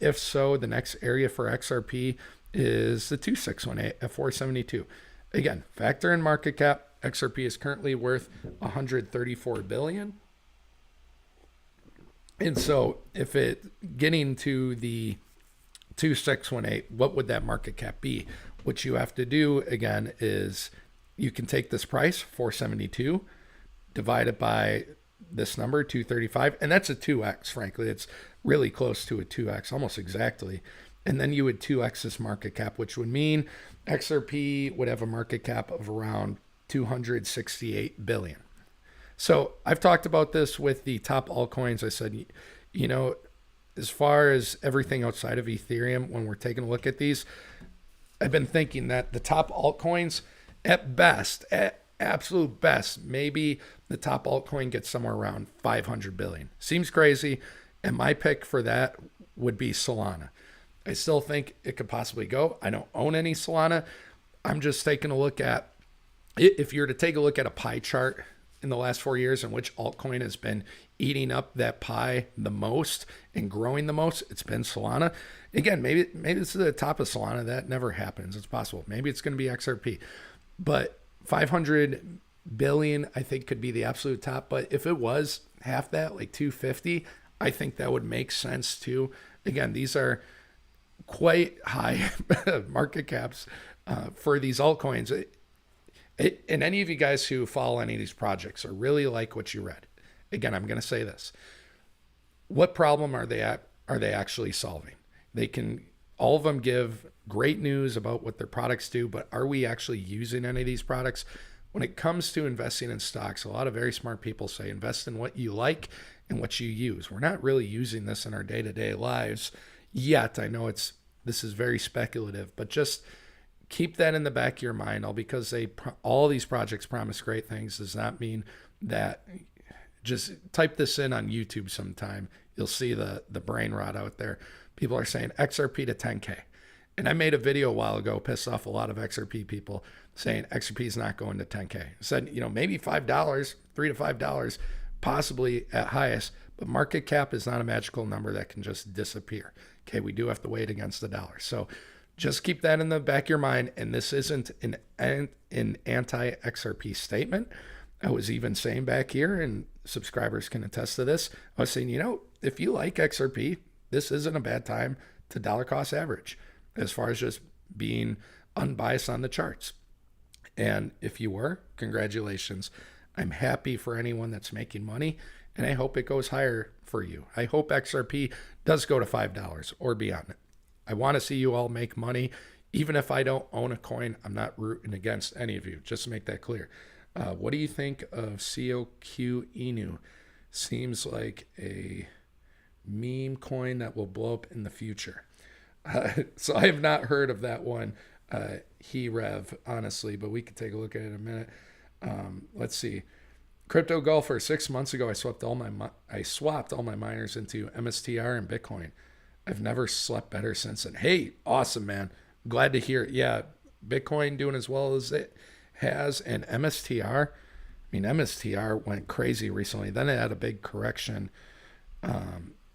Speaker 1: If so, the next area for XRP is the 2618 at 472. Again, factor in market cap. XRP is currently worth 134 billion. And so if it getting to the 2618, what would that market cap be? What you have to do again is you can take this price, 472, divide it by this number, 235, and that's a 2x, frankly. It's really close to a 2x, almost exactly. And then you would 2x this market cap, which would mean XRP would have a market cap of around 268 billion. So I've talked about this with the top altcoins. I said, you know, as far as everything outside of Ethereum, when we're taking a look at these, I've been thinking that the top altcoins, at best, at absolute best, maybe the top altcoin gets somewhere around 500 billion. Seems crazy. And my pick for that would be Solana. I still think it could possibly go. I don't own any Solana. I'm just taking a look at, if you're to take a look at a pie chart in the last 4 years in which altcoin has been eating up that pie the most and growing the most, it's been Solana. Again, maybe this is the top of Solana. That never happens. It's possible. Maybe it's going to be XRP. But 500 billion, I think, could be the absolute top. But if it was half that, like 250, I think that would make sense too. Again, these are quite high market caps for these altcoins. And any of you guys who follow any of these projects or really like what you read, again, I'm going to say this. What problem are they actually solving? They can, all of them give great news about what their products do, but are we actually using any of these products? When it comes to investing in stocks, a lot of very smart people say invest in what you like and what you use. We're not really using this in our day-to-day lives yet. I know this is very speculative, but just keep that in the back of your mind. All because all these projects promise great things does not mean that. Just type this in on YouTube sometime. You'll see the brain rot out there. People are saying XRP to 10K. And I made a video a while ago, pissed off a lot of XRP people, saying XRP is not going to 10K. I said, maybe $5, $3 to $5, possibly at highest, but market cap is not a magical number that can just disappear. Okay, we do have to weigh it against the dollar. So just keep that in the back of your mind. And this isn't an anti-XRP statement. I was even saying back here, and subscribers can attest to this, I was saying, if you like XRP, this isn't a bad time to dollar cost average as far as just being unbiased on the charts. And if you were, congratulations. I'm happy for anyone that's making money, and I hope it goes higher for you. I hope XRP does go to $5 or beyond it. I want to see you all make money. Even if I don't own a coin, I'm not rooting against any of you, just to make that clear. What do you think of COQ Inu? Seems like a meme coin that will blow up in the future. So I have not heard of that one, Rev, honestly, but we could take a look at it in a minute. Let's see. Crypto Golfer, 6 months ago, I swapped all my miners into MSTR and Bitcoin. I've never slept better since then. Hey, awesome, man. Glad to hear it. Yeah, Bitcoin doing as well as it has, and MSTR went crazy recently. Then it had a big correction,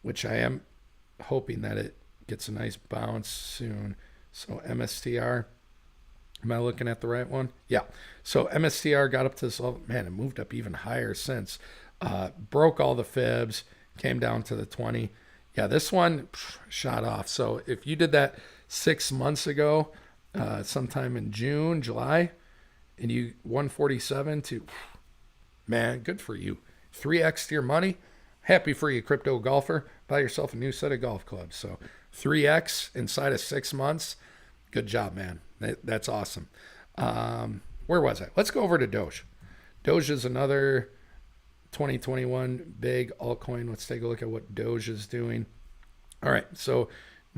Speaker 1: which I am hoping that it gets a nice bounce soon. So MSTR, am I looking at the right one? Yeah. So MSTR got up to this level. Man, it moved up even higher since. Broke all the fibs, came down to the 20. Yeah, this one shot off. So if you did that 6 months ago, sometime in June, July, and you 147 to, man, good for you. 3x to your money. Happy for you, crypto golfer. Buy yourself a new set of golf clubs. So 3x inside of 6 months. Good job, man. That's awesome. Where was I? Let's go over to Doge. Doge is another 2021 big altcoin. Let's take a look at what Doge is doing. All right, so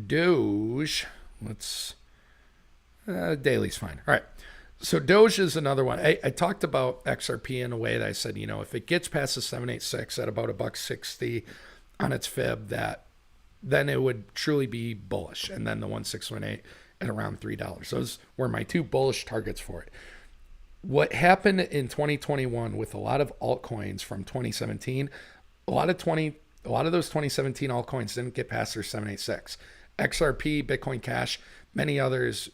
Speaker 1: Doge, daily's fine. All right, so Doge is another one. I talked about XRP in a way that I said, if it gets past the 786 at about $1.60 on its fib, then it would truly be bullish. And then the 1618 at around $3. Those were my two bullish targets for it. What happened in 2021 with a lot of altcoins from 2017, a lot of those 2017 altcoins didn't get past their 786. XRP, Bitcoin Cash, many others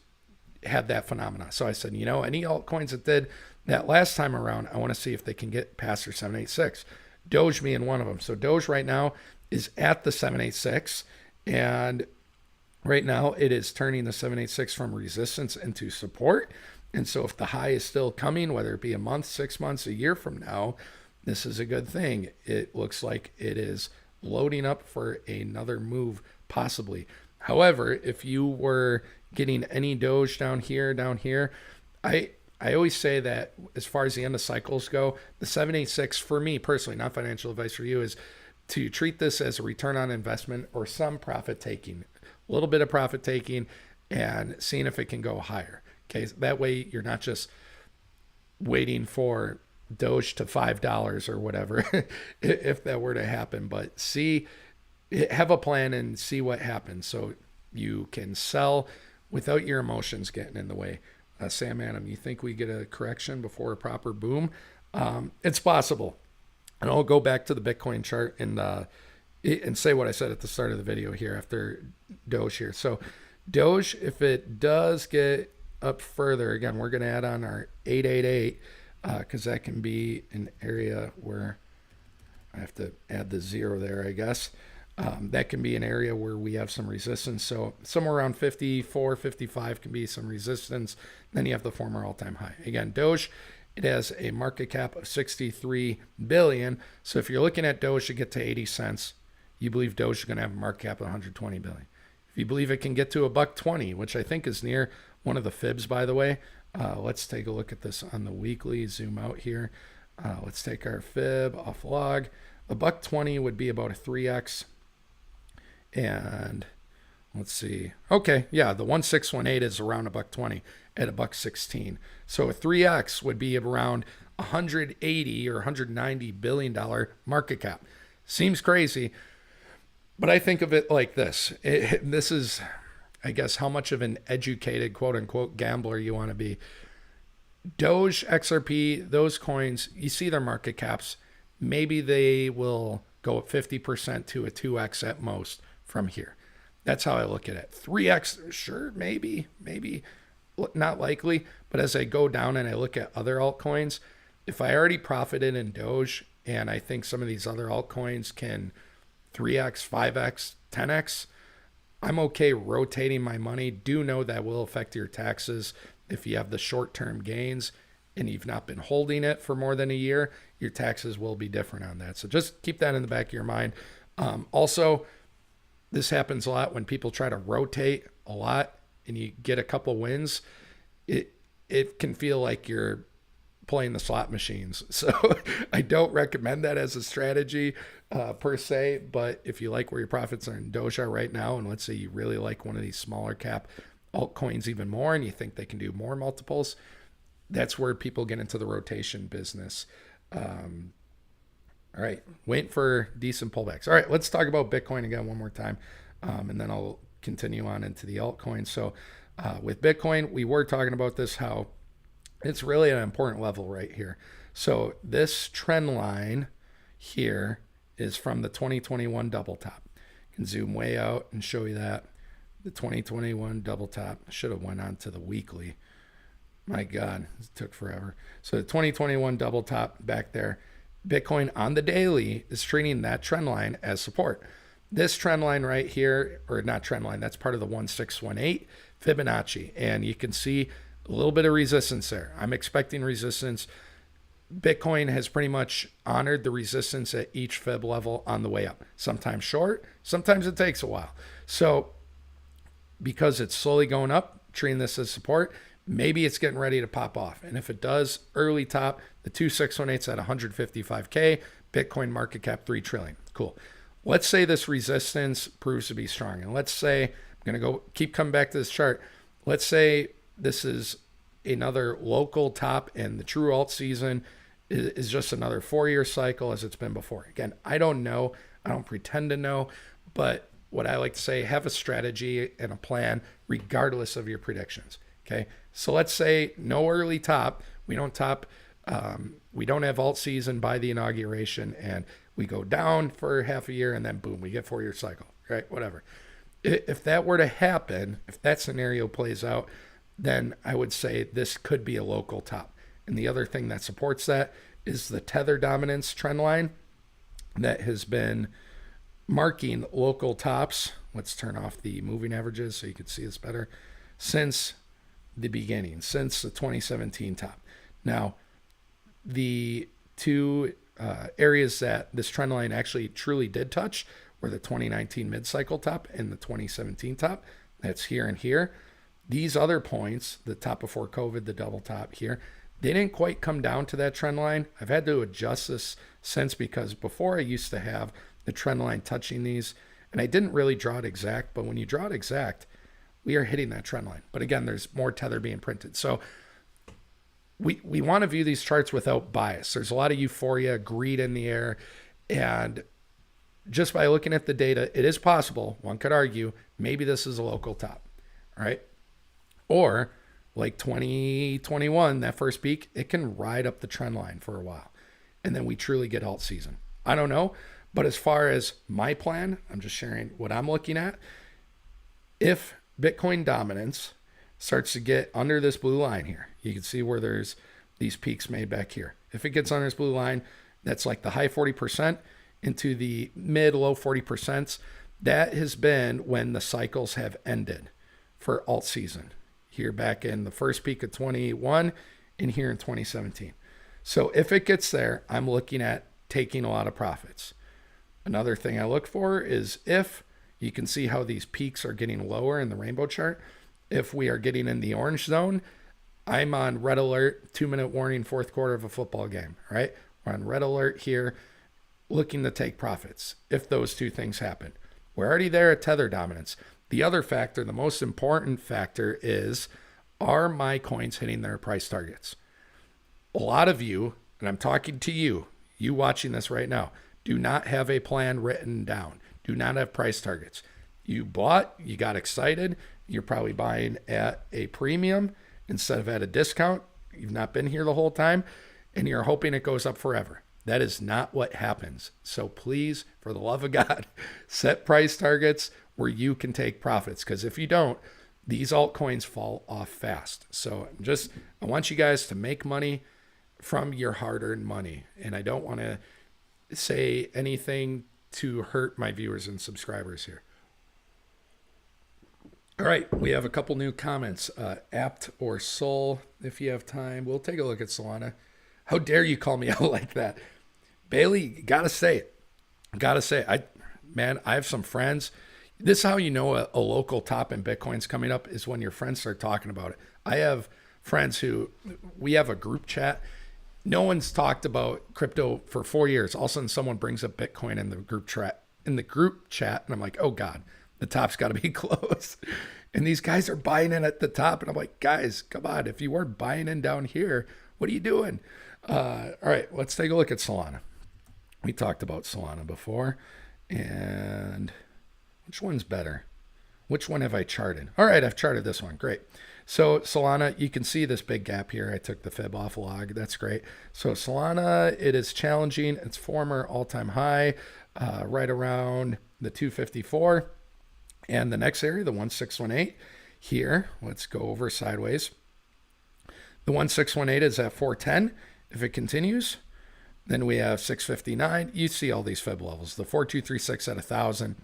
Speaker 1: had that phenomena. So I said, any altcoins that did that last time around, I want to see if they can get past their 786. Doge being one of them. So Doge right now is at the 786, and right now it is turning the 786 from resistance into support. And so if the high is still coming, whether it be a month, 6 months, a year from now, this is a good thing. It looks like it is loading up for another move, possibly. However, if you were getting any Doge down here, I always say that as far as the end of cycles go, the 786 for me personally, not financial advice for you, is to treat this as a return on investment or some profit taking, a little bit of profit taking, and seeing if it can go higher. Okay, that way you're not just waiting for Doge to $5 or whatever, if that were to happen. But have a plan and see what happens, so you can sell without your emotions getting in the way. Sam Adam, you think we get a correction before a proper boom? It's possible. And I'll go back to the Bitcoin chart and say what I said at the start of the video here after Doge here. So Doge, if it does get up further, again, we're going to add on our 888 because that can be an area where I have to add the 0 there, I guess. That can be an area where we have some resistance. So somewhere around 54, 55 can be some resistance. Then you have the former all-time high. Again, Doge, it has a market cap of 63 billion. So if you're looking at Doge to get to 80 cents, you believe Doge is going to have a market cap of 120 billion. If you believe it can get to $1.20, which I think is near one of the fibs, by the way, let's take a look at this on the weekly. Zoom out here. Let's take our fib off log. $1.20 would be about a 3x. And let's see. Okay, yeah, the 1618 is around $1.20 at $1.16. So a 3x would be around 180 or 190 billion dollar market cap. Seems crazy, but I think of it like this. This is, I guess, how much of an educated, quote unquote, gambler you want to be. Doge, XRP, those coins, you see their market caps. Maybe they will go up 50% to a 2x at most from here. That's how I look at it. 3x, sure, maybe, not likely. But as I go down and I look at other altcoins, if I already profited in Doge and I think some of these other altcoins can 3x, 5x, 10x, I'm okay rotating my money. Do know that will affect your taxes if you have the short-term gains and you've not been holding it for more than a year. Your taxes will be different on that. So just keep that in the back of your mind. Also, this happens a lot when people try to rotate a lot and you get a couple wins. It can feel like you're playing the slot machines. So I don't recommend that as a strategy per se, but if you like where your profits are in Doge are right now, and let's say you really like one of these smaller cap altcoins even more and you think they can do more multiples, that's where people get into the rotation business. All right, wait for decent pullbacks. All right, let's talk about Bitcoin again one more time, and then I'll continue on into the altcoins. So with Bitcoin, we were talking about this, how it's really an important level right here. So this trend line here is from the 2021 double top. You can zoom way out and show you that. The 2021 double top. I should have went on to the weekly. My God, it took forever. So the 2021 double top back there. Bitcoin on the daily is treating that trend line as support. this trend line right here, or not trend line, that's part of the 1618 Fibonacci. And you can see a little bit of resistance there. I'm expecting resistance. Bitcoin has pretty much honored the resistance at each fib level on the way up. Sometimes short, sometimes it takes a while. So because it's slowly going up, treating this as support, maybe it's getting ready to pop off. And if it does, early top, the 2618's at 155K, Bitcoin market cap 3 trillion. Cool. Let's say this resistance proves to be strong. And let's say, I'm going to keep coming back to this chart. Let's say this is another local top and the true alt season is just another 4-year cycle as it's been before. Again, I don't know. I don't pretend to know. But what I like to say, have a strategy and a plan regardless of your predictions. Okay. So let's say no early top. We don't top. We don't have alt season by the inauguration, and we go down for half a year, and then boom, we get 4-year cycle. Right. Whatever. If that were to happen, if that scenario plays out, then I would say this could be a local top. And the other thing that supports that is the tether dominance trend line that has been marking local tops. Let's turn off the moving averages so you can see this better. Since the beginning, since the 2017 top. Now, the two areas that this trend line actually truly did touch were the 2019 mid-cycle top and the 2017 top. That's here and here. These other points, the top before COVID, the double top here, they didn't quite come down to that trend line. I've had to adjust this since, because before I used to have the trend line touching these, and I didn't really draw it exact, but when you draw it exact, we are hitting that trend line. But again, there's more tether being printed. So we want to view these charts without bias. There's a lot of euphoria, greed in the air, and just by looking at the data, it is possible, one could argue, maybe this is a local top, all right? Or like 2021, that first peak, it can ride up the trend line for a while. And then we truly get alt season. I don't know. But as far as my plan, I'm just sharing what I'm looking at. If Bitcoin dominance starts to get under this blue line here, you can see where there's these peaks made back here. If it gets under this blue line, that's like the high 40% into the mid low 40%. That has been when the cycles have ended for alt season. Here back in the first peak of 21 and here in 2017. So if it gets there, I'm looking at taking a lot of profits. Another thing I look for is if you can see how these peaks are getting lower in the rainbow chart. If we are getting in the orange zone, I'm on red alert, 2-minute warning, fourth quarter of a football game, right? We're on red alert here, looking to take profits. If those two things happen, we're already there at tether dominance. The other factor, the most important factor, is, are my coins hitting their price targets? A lot of you, and I'm talking to you watching this right now, do not have a plan written down. Do not have price targets. You bought, you got excited. You're probably buying at a premium instead of at a discount. You've not been here the whole time, and you're hoping it goes up forever. That is not what happens. So please, for the love of God, set price targets where you can take profits. Because if you don't, these altcoins fall off fast. So I want you guys to make money from your hard-earned money. And I don't want to say anything to hurt my viewers and subscribers here. All right, we have a couple new comments. Apt or Soul, if you have time. We'll take a look at Solana. How dare you call me out like that? Bailey, gotta say it. I have some friends. This is how you know a local top in Bitcoin's coming up, is when your friends start talking about it. I have friends who, we have a group chat. No one's talked about crypto for 4 years. All of a sudden someone brings up Bitcoin in the group chat, and I'm like, oh God, the top's got to be close. And these guys are buying in at the top. And I'm like, guys, come on. If you weren't buying in down here, what are you doing? All right, let's take a look at Solana. We talked about Solana before. And which one's better? Which one have I charted? All right, I've charted this one. Great. So Solana, you can see this big gap here. I took the fib off log. That's great. So Solana, it is challenging its former all-time high right around the 254. And the next area, the 1618 here, let's go over sideways. The 1618 is at 410. If it continues, then we have 659. You see all these fib levels. The 4236 at 1,000.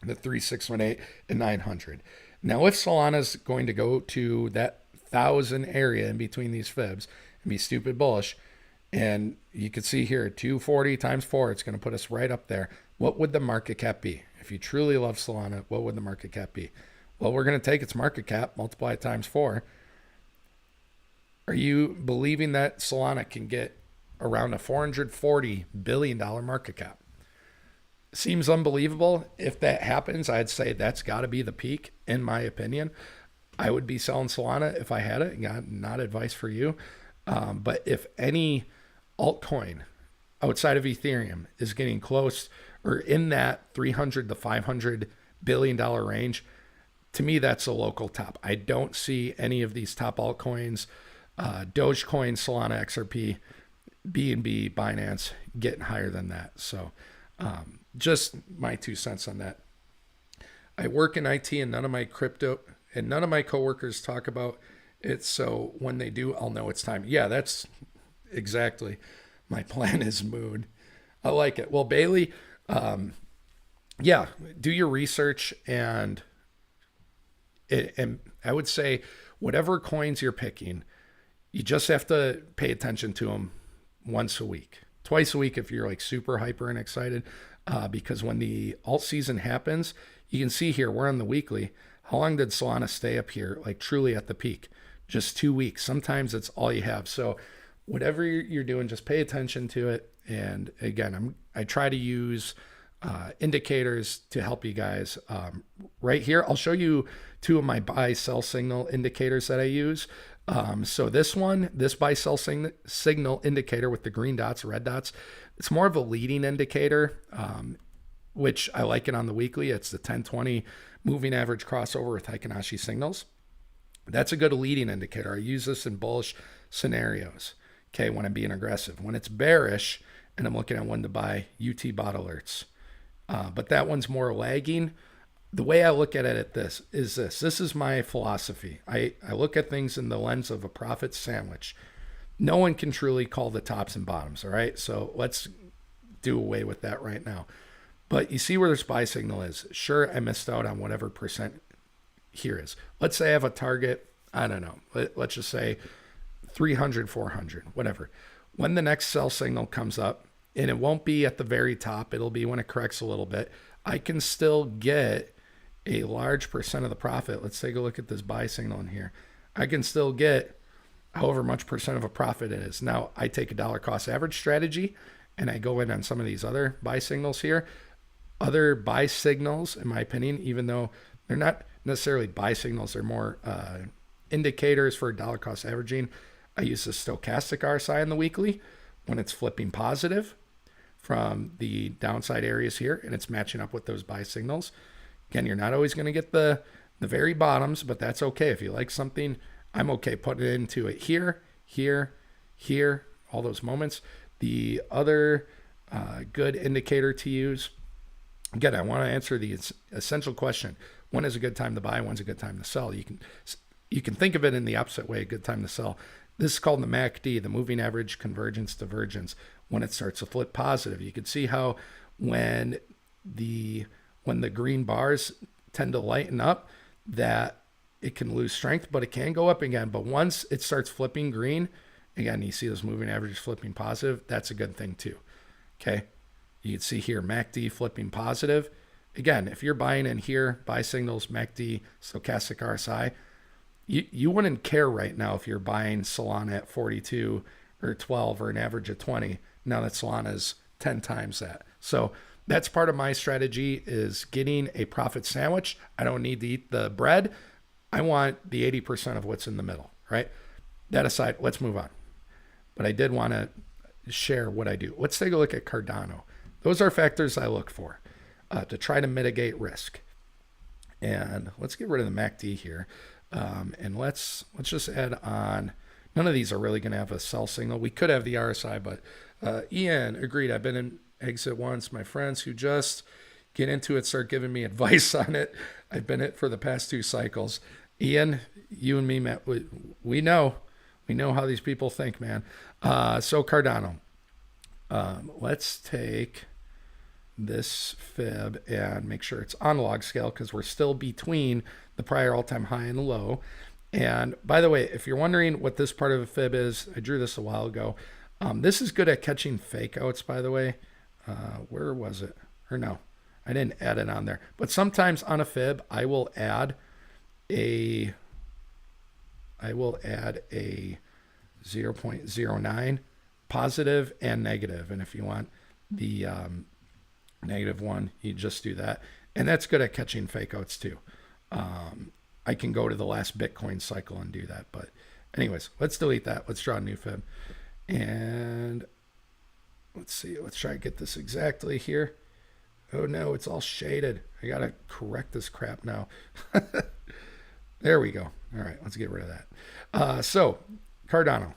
Speaker 1: the 3618 and 900. Now, if Solana's going to go to that 1,000 area in between these fibs and be stupid bullish, and you can see here 240 times 4, it's going to put us right up there. What would the market cap be? If you truly love Solana, what would the market cap be? Well, we're going to take its market cap, multiply it times 4. Are you believing that Solana can get around a $440 billion market cap? Seems unbelievable. If that happens, I'd say that's got to be the peak, in my opinion. I would be selling Solana if I had it. Not advice for you. But if any altcoin outside of Ethereum is getting close or in that 300 to 500 billion dollar range, to me, that's a local top. I don't see any of these top altcoins, Dogecoin, Solana, XRP, BNB, Binance, getting higher than that. So just my 2 cents on that. I work in IT, and none of my coworkers talk about it. So when they do, I'll know it's time. Yeah, that's exactly my plan is mood. I like it. Well, Bailey, yeah, do your research, and I would say whatever coins you're picking, you just have to pay attention to them once a week, twice a week if you're like super hyper and excited, because when the alt season happens, you can see here, we're on the weekly. How long did Solana stay up here, like truly at the peak? Just 2 weeks. Sometimes it's all you have. So whatever you're doing, just pay attention to it. And again, I try to use indicators to help you guys. Right here, I'll show you 2 of my buy sell signal indicators that I use. So this buy sell signal indicator with the green dots, red dots, it's more of a leading indicator, which I like it on the weekly. It's the 1020 moving average crossover with Heikin-Ashi signals. That's a good leading indicator. I use this in bullish scenarios, okay, when I'm being aggressive. When it's bearish and I'm looking at when to buy, UT bot alerts. But that one's more lagging. The way I look at it this is my philosophy. I look at things in the lens of a profit sandwich. No one can truly call the tops and bottoms, all right? So let's do away with that right now. But you see where this buy signal is. Sure, I missed out on whatever percent here is. Let's say I have a target, I don't know, let's just say 300, 400, whatever. When the next sell signal comes up, and it won't be at the very top, it'll be when it corrects a little bit, I can still get a large percent of the profit. Let's take a look at this buy signal in here. I can still get however much percent of a profit it is. Now, I take a dollar cost average strategy, and I go in on some of these other buy signals here. Other buy signals, in my opinion, even though they're not necessarily buy signals, they're more indicators for dollar cost averaging. I use the stochastic RSI in the weekly when it's flipping positive from the downside areas here, and it's matching up with those buy signals. Again, you're not always going to get the very bottoms, but that's okay. If you like something, I'm okay putting it into it here, here, here, all those moments. The other good indicator to use, again, I want to answer the essential question. When is a good time to buy? When's a good time to sell? You can think of it in the opposite way, a good time to sell. This is called the MACD, the moving average convergence divergence. When it starts to flip positive, you can see how when the green bars tend to lighten up, that it can lose strength, but it can go up again. But once it starts flipping green, again, you see those moving averages flipping positive. That's a good thing too. Okay. You can see here, MACD flipping positive. Again, if you're buying in here, buy signals, MACD, stochastic RSI, you wouldn't care right now if you're buying Solana at 42 or 12 or an average of 20. Now that Solana is 10 times that. So that's part of my strategy, is getting a profit sandwich. I don't need to eat the bread. I want the 80% of what's in the middle, right? That aside, let's move on. But I did want to share what I do. Let's take a look at Cardano. Those are factors I look for to try to mitigate risk. And let's get rid of the MACD here. And let's just add on. None of these are really going to have a sell signal. We could have the RSI, but Ian agreed. I've been in exit once. My friends who just get into it start giving me advice on it. I've been it for the past 2 cycles. Ian, you and me, Matt, we know how these people think, man. So Cardano. Let's take this fib and make sure it's on log scale because we're still between the prior all-time high and low. And by the way, if you're wondering what this part of a fib is, I drew this a while ago. This is good at catching fake outs, by the way. Where was it? Or no, I didn't add it on there. But sometimes on a fib, I will add a 0.09 positive and negative. And if you want the negative one, you just do that. And that's good at catching fake outs too. I can go to the last Bitcoin cycle and do that. But anyways, let's delete that. Let's draw a new fib. And let's see. Let's try to get this exactly here. Oh no, it's all shaded. I got to correct this crap now. There we go. All right, let's get rid of that. So Cardano.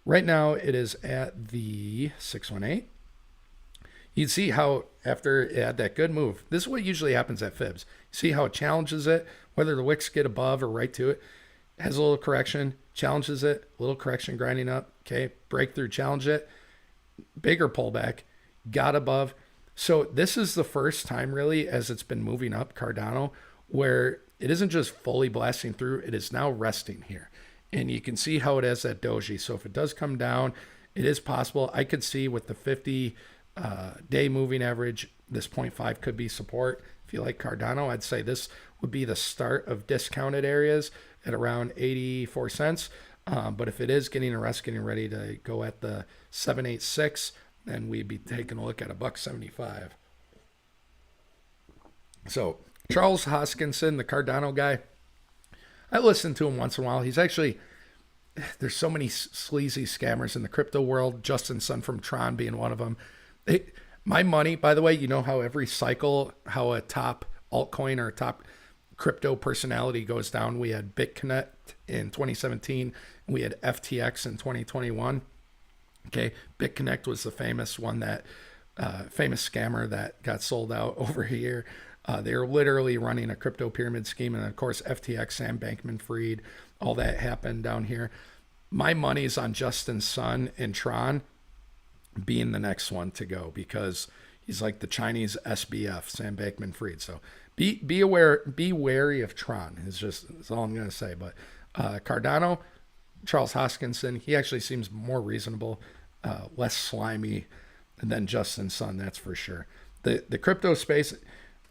Speaker 1: Right now it is at the 618. You'd see how after it had that good move, this is what usually happens at fibs. See how it challenges it, whether the wicks get above or right to it, has a little correction, challenges it, little correction grinding up, okay, breakthrough, challenge it, bigger pullback, got above. So this is the first time really as it's been moving up Cardano where it isn't just fully blasting through, it is now resting here. And you can see how it has that doji. So if it does come down, it is possible. I could see with the 50 day moving average, this 0.5 could be support. If you like Cardano, I'd say this would be the start of discounted areas at around 84 cents. But if it is getting a rest, getting ready to go at the 786, then we'd be taking a look at $1.75. So Charles Hoskinson, the Cardano guy, I listen to him once in a while. He's actually, there's so many sleazy scammers in the crypto world, Justin Sun from Tron being one of them. My money, by the way, you know how every cycle, how a top altcoin or a top crypto personality goes down. We had BitConnect in 2017. We had FTX in 2021. Okay, BitConnect was the famous one that, famous scammer that got sold out over here. They were literally running a crypto pyramid scheme. And of course, FTX, Sam Bankman-Fried, all that happened down here. My money's on Justin Sun and Tron being the next one to go because he's like the Chinese SBF, Sam Bankman-Fried. So be aware, be wary of Tron. That's all I'm going to say. But Cardano, Charles Hoskinson, he actually seems more reasonable, less slimy than Justin Sun, that's for sure. The crypto space,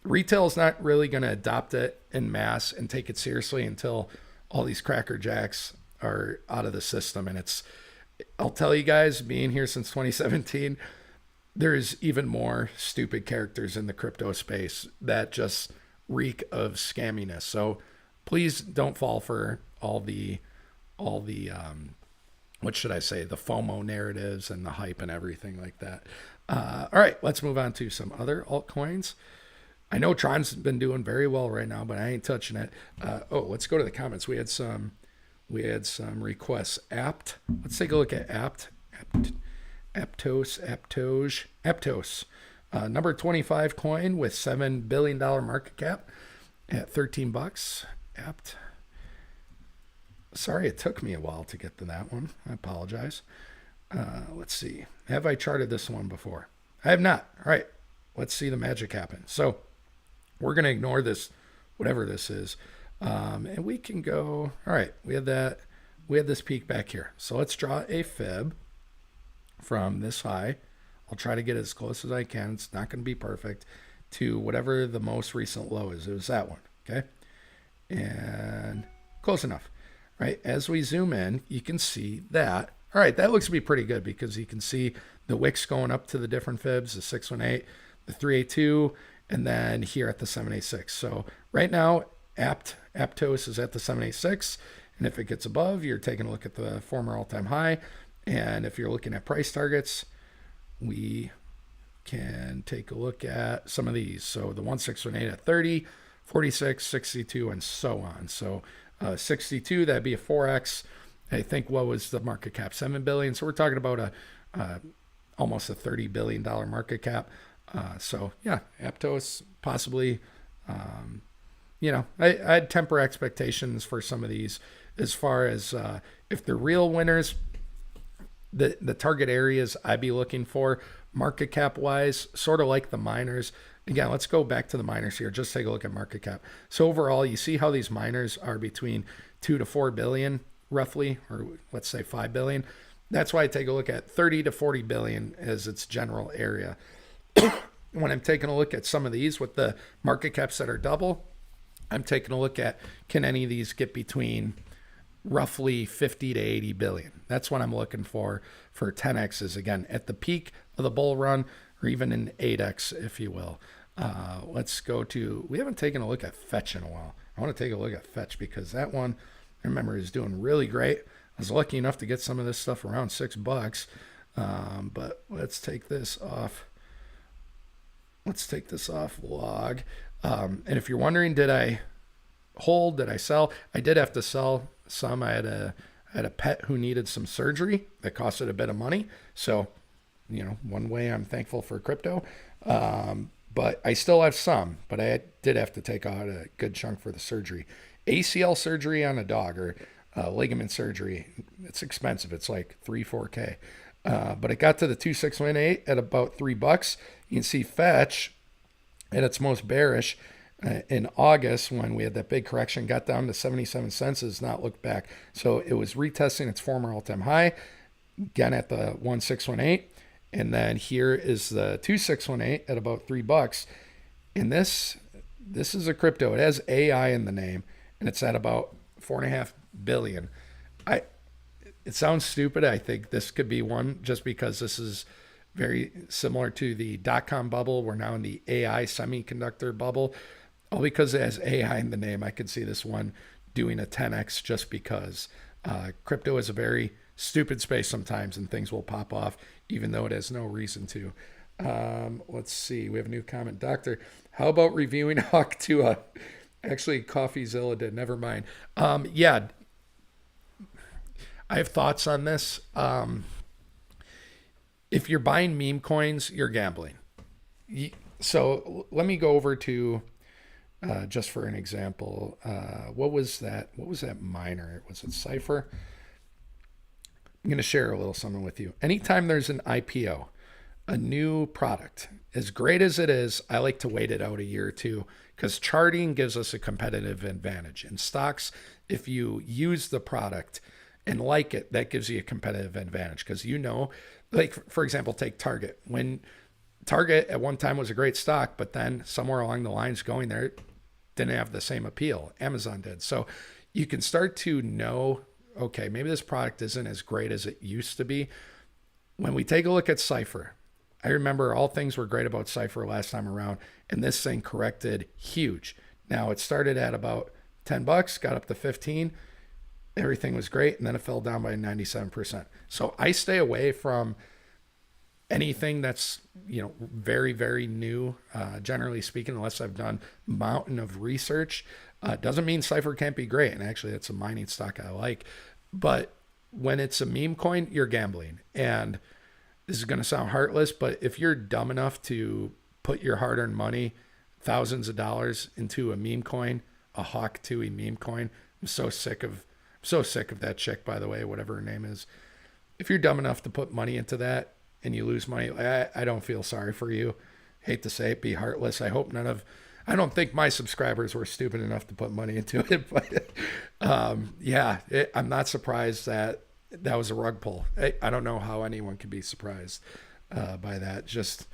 Speaker 1: retail is not really going to adopt it en masse and take it seriously until all these cracker jacks are out of the system. And I'll tell you guys, being here since 2017, there's even more stupid characters in the crypto space that just reek of scamminess. So please don't fall for all the what should I say, the FOMO narratives and the hype and everything like that. All right, let's move on to some other altcoins. I know Tron's been doing very well right now, but I ain't touching it. Let's go to the comments. We had some requests. Let's take a look at Aptos. Number 25 coin with $7 billion market cap at $13. Apt. Sorry, it took me a while to get to that one. I apologize. Let's see. Have I charted this one before? I have not. All right. Let's see the magic happen. So we're going to ignore this, whatever this is. And we can go, all right, we had this peak back here. So let's draw a fib from this high. I'll try to get as close as I can. It's not going to be perfect to whatever the most recent low is. It was that one. Okay. And close enough, right? As we zoom in, you can see that. All right. That looks to be pretty good because you can see the wicks going up to the different fibs, the 618, the 382, and then here at the 786. So right now, Aptos is at the 786, and if it gets above, you're taking a look at the former all-time high. And if you're looking at price targets, we can take a look at some of these. So the 1618 at 30, 46, 62, and so on. So 62, that'd be a 4x. I think what was the market cap? 7 billion. So we're talking about almost a $30 billion market cap. So yeah, Aptos possibly. I'd temper expectations for some of these as far as if they're real winners. The target areas I'd be looking for, market cap wise, sort of like the miners. Again, let's go back to the miners here. Just take a look at market cap. So overall, you see how these miners are between 2 to 4 billion roughly, or let's say 5 billion. That's why I take a look at 30 to 40 billion as its general area. When I'm taking a look at some of these with the market caps that are double, I'm taking a look at, can any of these get between roughly 50 to 80 billion? That's what I'm looking for 10Xs, again, at the peak of the bull run, or even an 8X, if you will. Let's go to, we haven't taken a look at Fetch in a while. I want to take a look at Fetch because that one, I remember, is doing really great. I was lucky enough to get some of this stuff around $6. But let's take this off. Let's take this off log. And if you're wondering, did I hold? Did I sell? I did have to sell some. I had a pet who needed some surgery that costed a bit of money. So, you know, one way I'm thankful for crypto. But I still have some, but I did have to take out a good chunk for the surgery. ACL surgery on a dog, or ligament surgery. It's expensive. It's like $3-4K. But it got to the 2618 at about $3. You can see Fetch at its most bearish in August, when we had that big correction, got down to 77 cents, has not looked back. So it was retesting its former all-time high, again at the 1618. And then here is the 2618 at about $3. And this is a crypto. It has AI in the name, and it's at about 4.5 billion. It sounds stupid. I think this could be one, just because this is very similar to the dot-com bubble. We're now in the AI semiconductor bubble. All because it has AI in the name, I could see this one doing a 10X, just because crypto is a very stupid space sometimes, and things will pop off even though it has no reason to. Let's see. We have a new comment. Doctor, how about reviewing Hawk Tuah? Actually, CoffeeZilla did. Never mind. Yeah, I have thoughts on this. If you're buying meme coins, you're gambling. So let me go over to, just for an example, what was that? What was that miner? Was it Cypher? I'm going to share a little something with you. Anytime there's an IPO, a new product, as great as it is, I like to wait it out a year or two, because charting gives us a competitive advantage. In stocks, if you use the product and like it, that gives you a competitive advantage, because, you know, like, for example, take Target. When Target at one time was a great stock, but then somewhere along the lines going there, it didn't have the same appeal. Amazon did. So you can start to know, okay, maybe this product isn't as great as it used to be. When we take a look at Cypher, I remember all things were great about Cypher last time around, and this thing corrected huge. Now, it started at about $10, got up to 15. Everything was great, and then it fell down by 97%. So I stay away from anything that's, you know, very, very new, generally speaking, unless I've done a mountain of research. Doesn't mean Cypher can't be great, and actually it's a mining stock I like. But when it's a meme coin, you're gambling. And this is going to sound heartless, but if you're dumb enough to put your hard-earned money, thousands of dollars, into a meme coin, a Hawk Tuah meme coin, I'm so sick of that chick, by the way, whatever her name is. If you're dumb enough to put money into that and you lose money, I don't feel sorry for you. Hate to say it, be heartless. I don't think my subscribers were stupid enough to put money into it, but I'm not surprised that was a rug pull. I don't know how anyone could be surprised by that. Just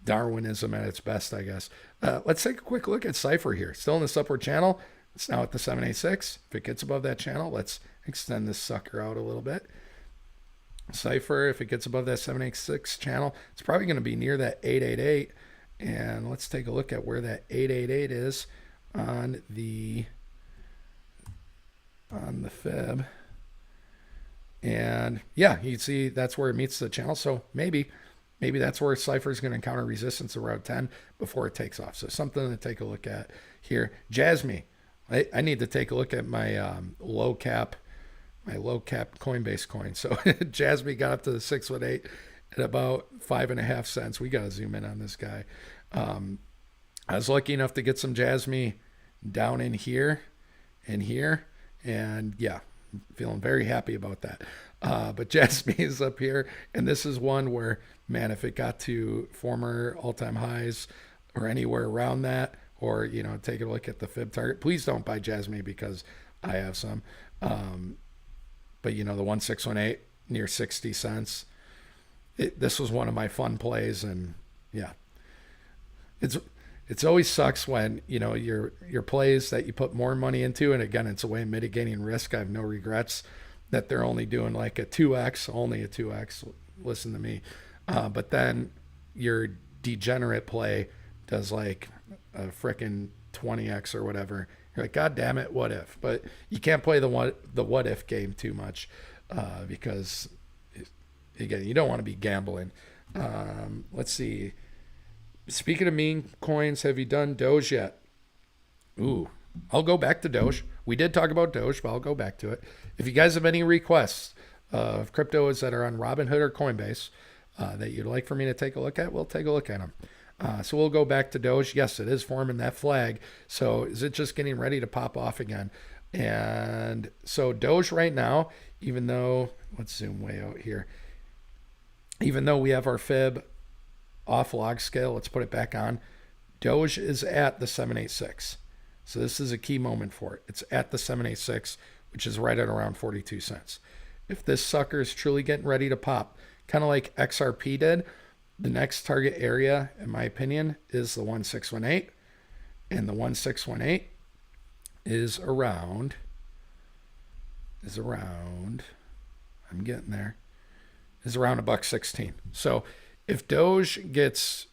Speaker 1: Darwinism at its best, I guess. Let's take a quick look at Cypher here. Still in this upward channel. It's now at the 786. If it gets above that channel, let's extend this sucker out a little bit. Cypher, if it gets above that 786 channel, it's probably going to be near that 888. And let's take a look at where that 888 is on the fib. And yeah, you can see that's where it meets the channel. So maybe that's where Cypher is going to encounter resistance around 10 before it takes off. So something to take a look at here. Jasmy, I need to take a look at my low cap Coinbase coin. So Jasmy got up to the 618 at about 5.5 cents. We got to zoom in on this guy. I was lucky enough to get some Jasmy down in here and here. And yeah, feeling very happy about that. But Jasmine is up here, and this is one where, man, if it got to former all-time highs or anywhere around that, or take a look at the fib target. Please don't buy Jasmine because I have some. But the 1618 near 60 cents. This was one of my fun plays, and yeah, it's always sucks when your plays that you put more money into, and again, it's a way of mitigating risk. I have no regrets that they're only doing like a 2x, only a 2x. Listen to me. But then your degenerate play does like a frickin' 20x or whatever. You're like, God damn it, what if? But you can't play the what if game too much because again, you don't want to be gambling. Let's see. Speaking of meme coins, have you done Doge yet? Ooh, I'll go back to Doge. We did talk about Doge, but I'll go back to it. If you guys have any requests of cryptos that are on Robinhood or Coinbase that you'd like for me to take a look at, we'll take a look at them. So we'll go back to Doge. Yes, it is forming that flag. So is it just getting ready to pop off again? And so Doge right now, even though, let's zoom way out here. Even though we have our fib off log scale, let's put it back on. Doge is at the 786. So this is a key moment for it. It's at the 786, which is right at around 42 cents. If this sucker is truly getting ready to pop, kind of like XRP did, the next target area, in my opinion, is the 1618. And the 1618 is around, I'm getting there, is around $1.16. So if Doge gets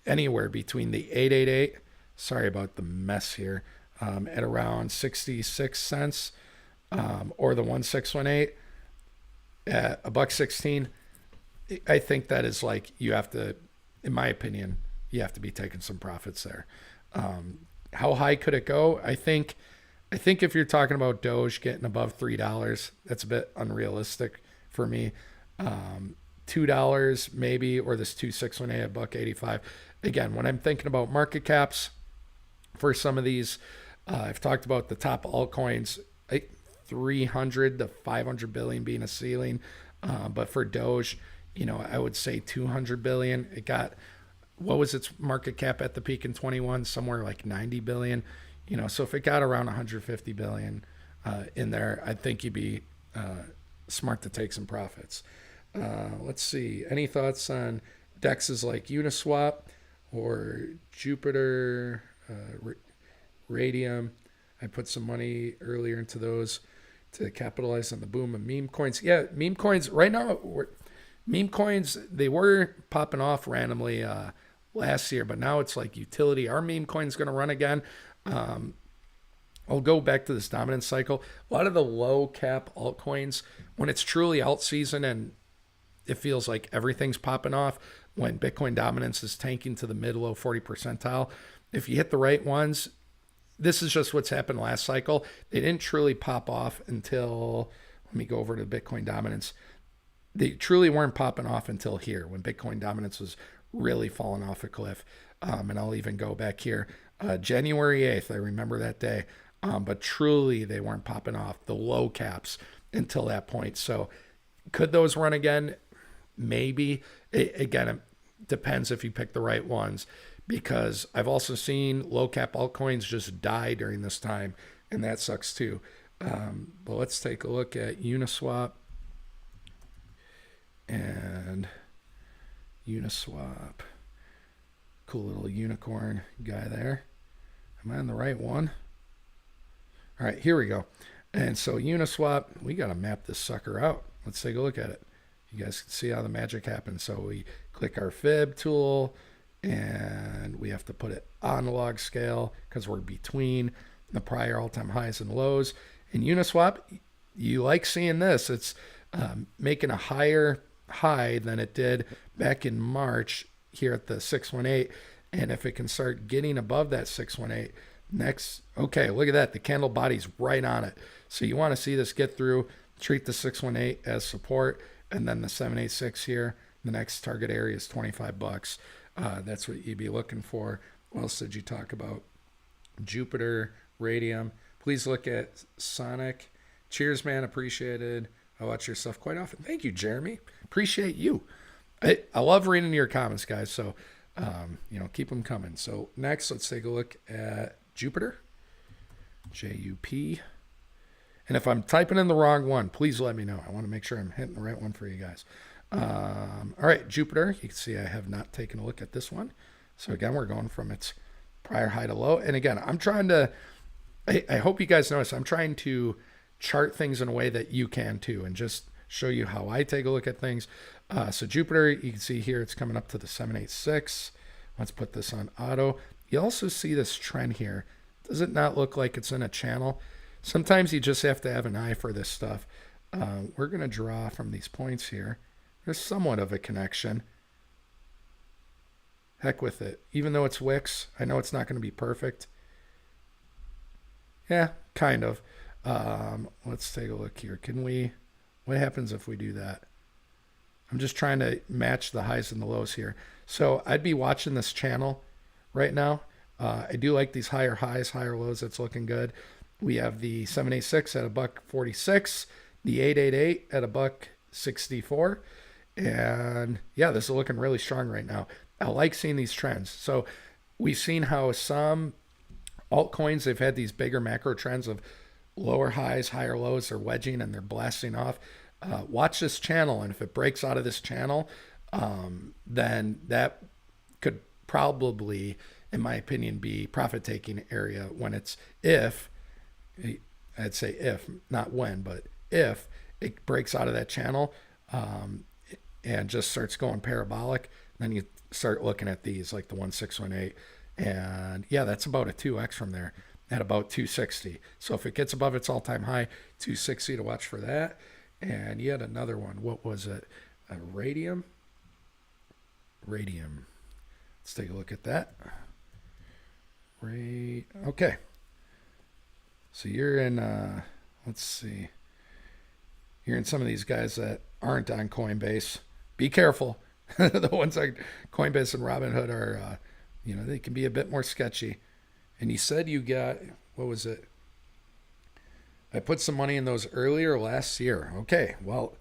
Speaker 1: anywhere between the 888, sorry about the mess here, at around 66 cents, or the 1618 at $1.16, I think that is like, you have to, in my opinion, you have to be taking some profits there. How high could it go? I think if you're talking about Doge getting above $3, that's a bit unrealistic for me. $2 maybe, or this 2618 at $1.85. Again, when I'm thinking about market caps for some of these, I've talked about the top altcoins, 300 to 500 billion being a ceiling. But for Doge, I would say 200 billion. It got, what was its market cap at the peak in 21? Somewhere like 90 billion. So if it got around 150 billion in there, I think you'd be smart to take some profits. Let's see. Any thoughts on dexes like Uniswap or Jupiter, Radium? I put some money earlier into those to capitalize on the boom of meme coins. Yeah, meme coins right now. Meme coins, they were popping off randomly last year, but now it's like utility. Our meme coin's going to run again. I'll go back to this dominance cycle. A lot of the low cap altcoins, when it's truly alt season and it feels like everything's popping off, when Bitcoin dominance is tanking to the mid-low 40 percentile, if you hit the right ones, this is just what's happened last cycle. They didn't truly pop off until, let me go over to Bitcoin dominance. They truly weren't popping off until here, when Bitcoin dominance was really falling off a cliff. And I'll even go back here. January 8th, I remember that day. But truly, they weren't popping off the low caps until that point. So could those run again? Maybe. Again, it depends if you pick the right ones, because I've also seen low cap altcoins just die during this time, and that sucks too. But let's take a look at Uniswap. And Uniswap, cool little unicorn guy there. Am I on the right one? All right, here we go. And so Uniswap, we got to map this sucker out. Let's take a look at it. You guys can see how the magic happens. So we click our fib tool, and we have to put it on the log scale because we're between the prior all-time highs and lows. In Uniswap, you like seeing this. It's making a higher high than it did back in March here at the 618. And if it can start getting above that 618 next, okay, look at that. The candle body's right on it. So you want to see this get through, treat the 618 as support, and then the 786 here. The next target area is $25. That's what you'd be looking for. What else did you talk about? Jupiter, Radium. Please look at Sonic. Cheers, man. Appreciated. I watch your stuff quite often. Thank you, Jeremy. Appreciate you. I love reading your comments, guys. So, keep them coming. So next, let's take a look at Jupiter. JUP. And if I'm typing in the wrong one, please let me know. I want to make sure I'm hitting the right one for you guys. All right, Jupiter. You can see I have not taken a look at this one. So again, we're going from its prior high to low. And again, I'm trying to, I hope you guys notice, I'm trying to chart things in a way that you can too, and just show you how I take a look at things. So Jupiter, you can see here, it's coming up to the 786. Let's put this on auto. You also see this trend here. Does it not look like it's in a channel? Sometimes you just have to have an eye for this stuff. We're going to draw from these points here. There's somewhat of a connection. Heck with it. Even though it's wicks, I know it's not going to be perfect. Yeah, kind of. Let's take a look here. What happens if we do that? I'm just trying to match the highs and the lows here. So I'd be watching this channel right now. I do like these higher highs, higher lows. That's looking good. We have the 786 at $1.46, the 888 at $1.64. And yeah, this is looking really strong right now. I like seeing these trends. So we've seen how some altcoins, they've had these bigger macro trends of lower highs, higher lows. They're wedging and they're blasting off. Watch this channel, and if it breaks out of this channel, then that could probably, in my opinion, be profit-taking area when I'd say if, not when, but if it breaks out of that channel and just starts going parabolic, then you start looking at these like the 1618. And yeah, that's about a 2x from there at about 260. So if it gets above its all-time high, 260 to watch for that. And yet another one. What was it? A radium? Radium. Let's take a look at that. Okay. So you're in, let's see. You're in some of these guys that aren't on Coinbase. Be careful. The ones like Coinbase and Robinhood are, they can be a bit more sketchy. And you said you got, what was it? I put some money in those earlier last year. Okay, well,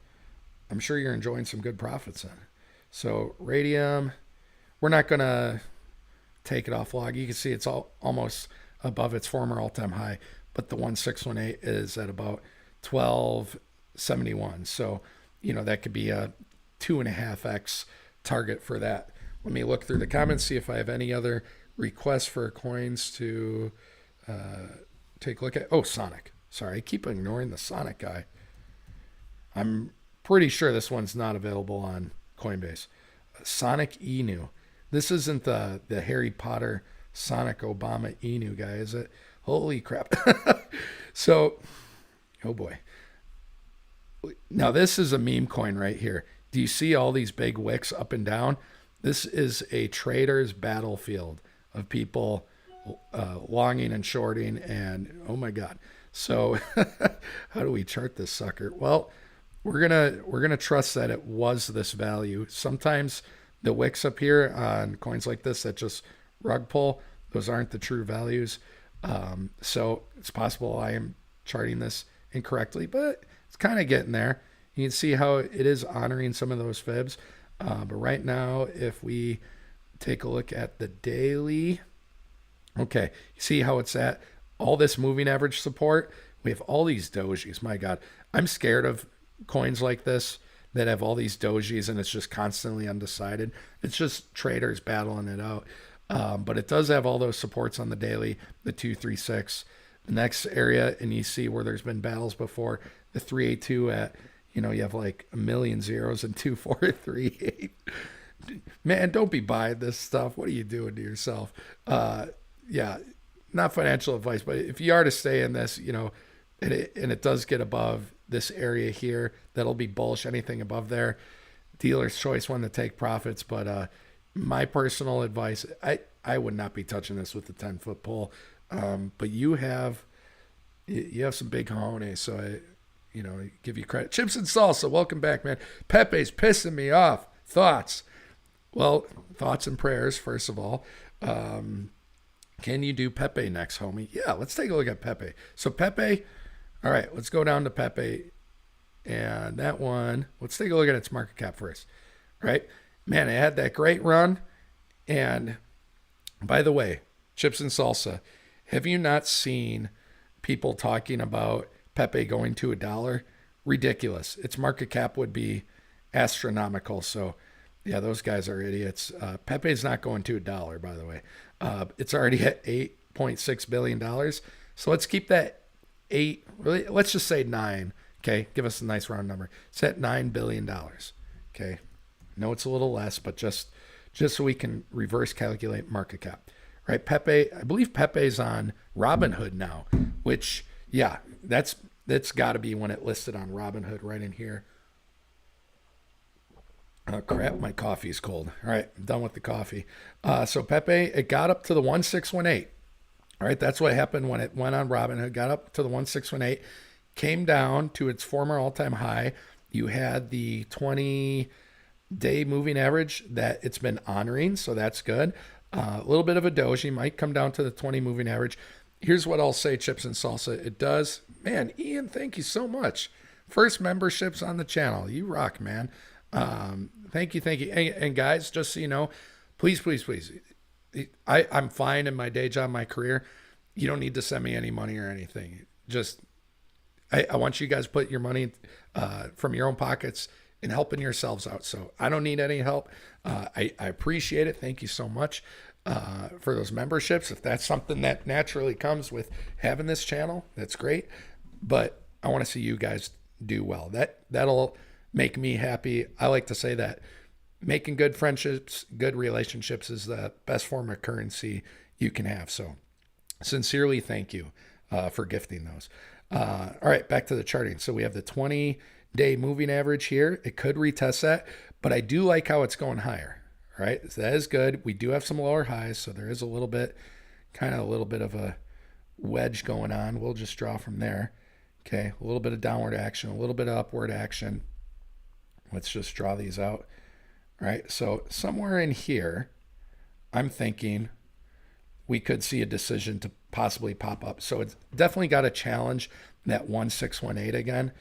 Speaker 1: I'm sure you're enjoying some good profits then. So radium, we're not going to take it off log. You can see it's almost above its former all-time high, but the 1618 is at about 1271. So, that could be a 2.5x target for that. Let me look through the comments, see if I have any other requests for coins to take a look at. Oh, Sonic. Sorry, I keep ignoring the Sonic guy. I'm pretty sure this one's not available on Coinbase. Sonic Inu. This isn't the Harry Potter Sonic Obama Inu guy, is it? Holy crap. So, oh boy. Now this is a meme coin right here. Do you see all these big wicks up and down? This is a trader's battlefield of people longing and shorting, and oh my God. So how do we chart this sucker? Well, we're gonna trust that it was this value. Sometimes the wicks up here on coins like this that just rug pull, those aren't the true values. So it's possible I am charting this incorrectly, but it's kind of getting there. You can see how it is honoring some of those fibs. But right now, if we take a look at the daily, okay, you see how it's at all this moving average support. We have all these dojis. My God, I'm scared of coins like this that have all these dojis and it's just constantly undecided. It's just traders battling it out. But it does have all those supports on the daily, the 236. The next area, and you see where there's been battles before, the 382 at, you have like a million zeros and 2438. Man, don't be buying this stuff. What are you doing to yourself? Yeah, not financial advice, but if you are to stay in this, and it does get above this area here, that'll be bullish. Anything above there, dealer's choice when to take profits. But my personal advice, I would not be touching this with the 10-foot pole. But you have some big cojones, so I give you credit. Chips and salsa, welcome back, man. Pepe's pissing me off. Thoughts? Well, thoughts and prayers, first of all. Can you do Pepe next, homie? Yeah, let's take a look at Pepe. So Pepe, all right, let's go down to Pepe. And that one, let's take a look at its market cap first, right? Man, it had that great run. And by the way, chips and salsa, have you not seen people talking about Pepe going to $1? Ridiculous. Its market cap would be astronomical. So, yeah, those guys are idiots. Pepe's not going to $1, by the way. It's already at $8.6 billion. So let's keep that eight, really, let's just say nine. Okay, give us a nice round number. It's at $9 billion. Okay, no, it's a little less, but just so we can reverse calculate market cap. Right, Pepe, I believe Pepe's on Robinhood now, which, yeah, that's got to be when it listed on Robinhood right in here. Oh, crap, my coffee's cold. All right, I'm done with the coffee. So Pepe, it got up to the 1618. All right, that's what happened when it went on Robinhood, got up to the 1618, came down to its former all-time high. You had the 20-day moving average that it's been honoring, so that's good. A little bit of a doji might come down to the 20 moving average. Here's what I'll say, chips and salsa. It does. Man, Ian, thank you so much. First memberships on the channel. You rock, man. Thank you. And guys, just so you know, please. I'm fine in my day job, my career. You don't need to send me any money or anything. Just, I want you guys to put your money from your own pockets in helping yourselves out. So I don't need any help. I appreciate it. Thank you so much for those memberships. If that's something that naturally comes with having this channel, that's great. But I want to see you guys do well. That'll make me happy. I like to say that making good friendships, good relationships is the best form of currency you can have. So sincerely, thank you for gifting those. All right, back to the charting. So we have the 20-day moving average here. It could retest that, but I do like how it's going higher. All right, so that is good. We do have some lower highs, so there is a little bit of a wedge going on. We'll just draw from there. Okay, a little bit of downward action, a little bit of upward action. Let's just draw these out. All right, so somewhere in here, I'm thinking we could see a decision to possibly pop up. So it's definitely got to challenge that 1618 again.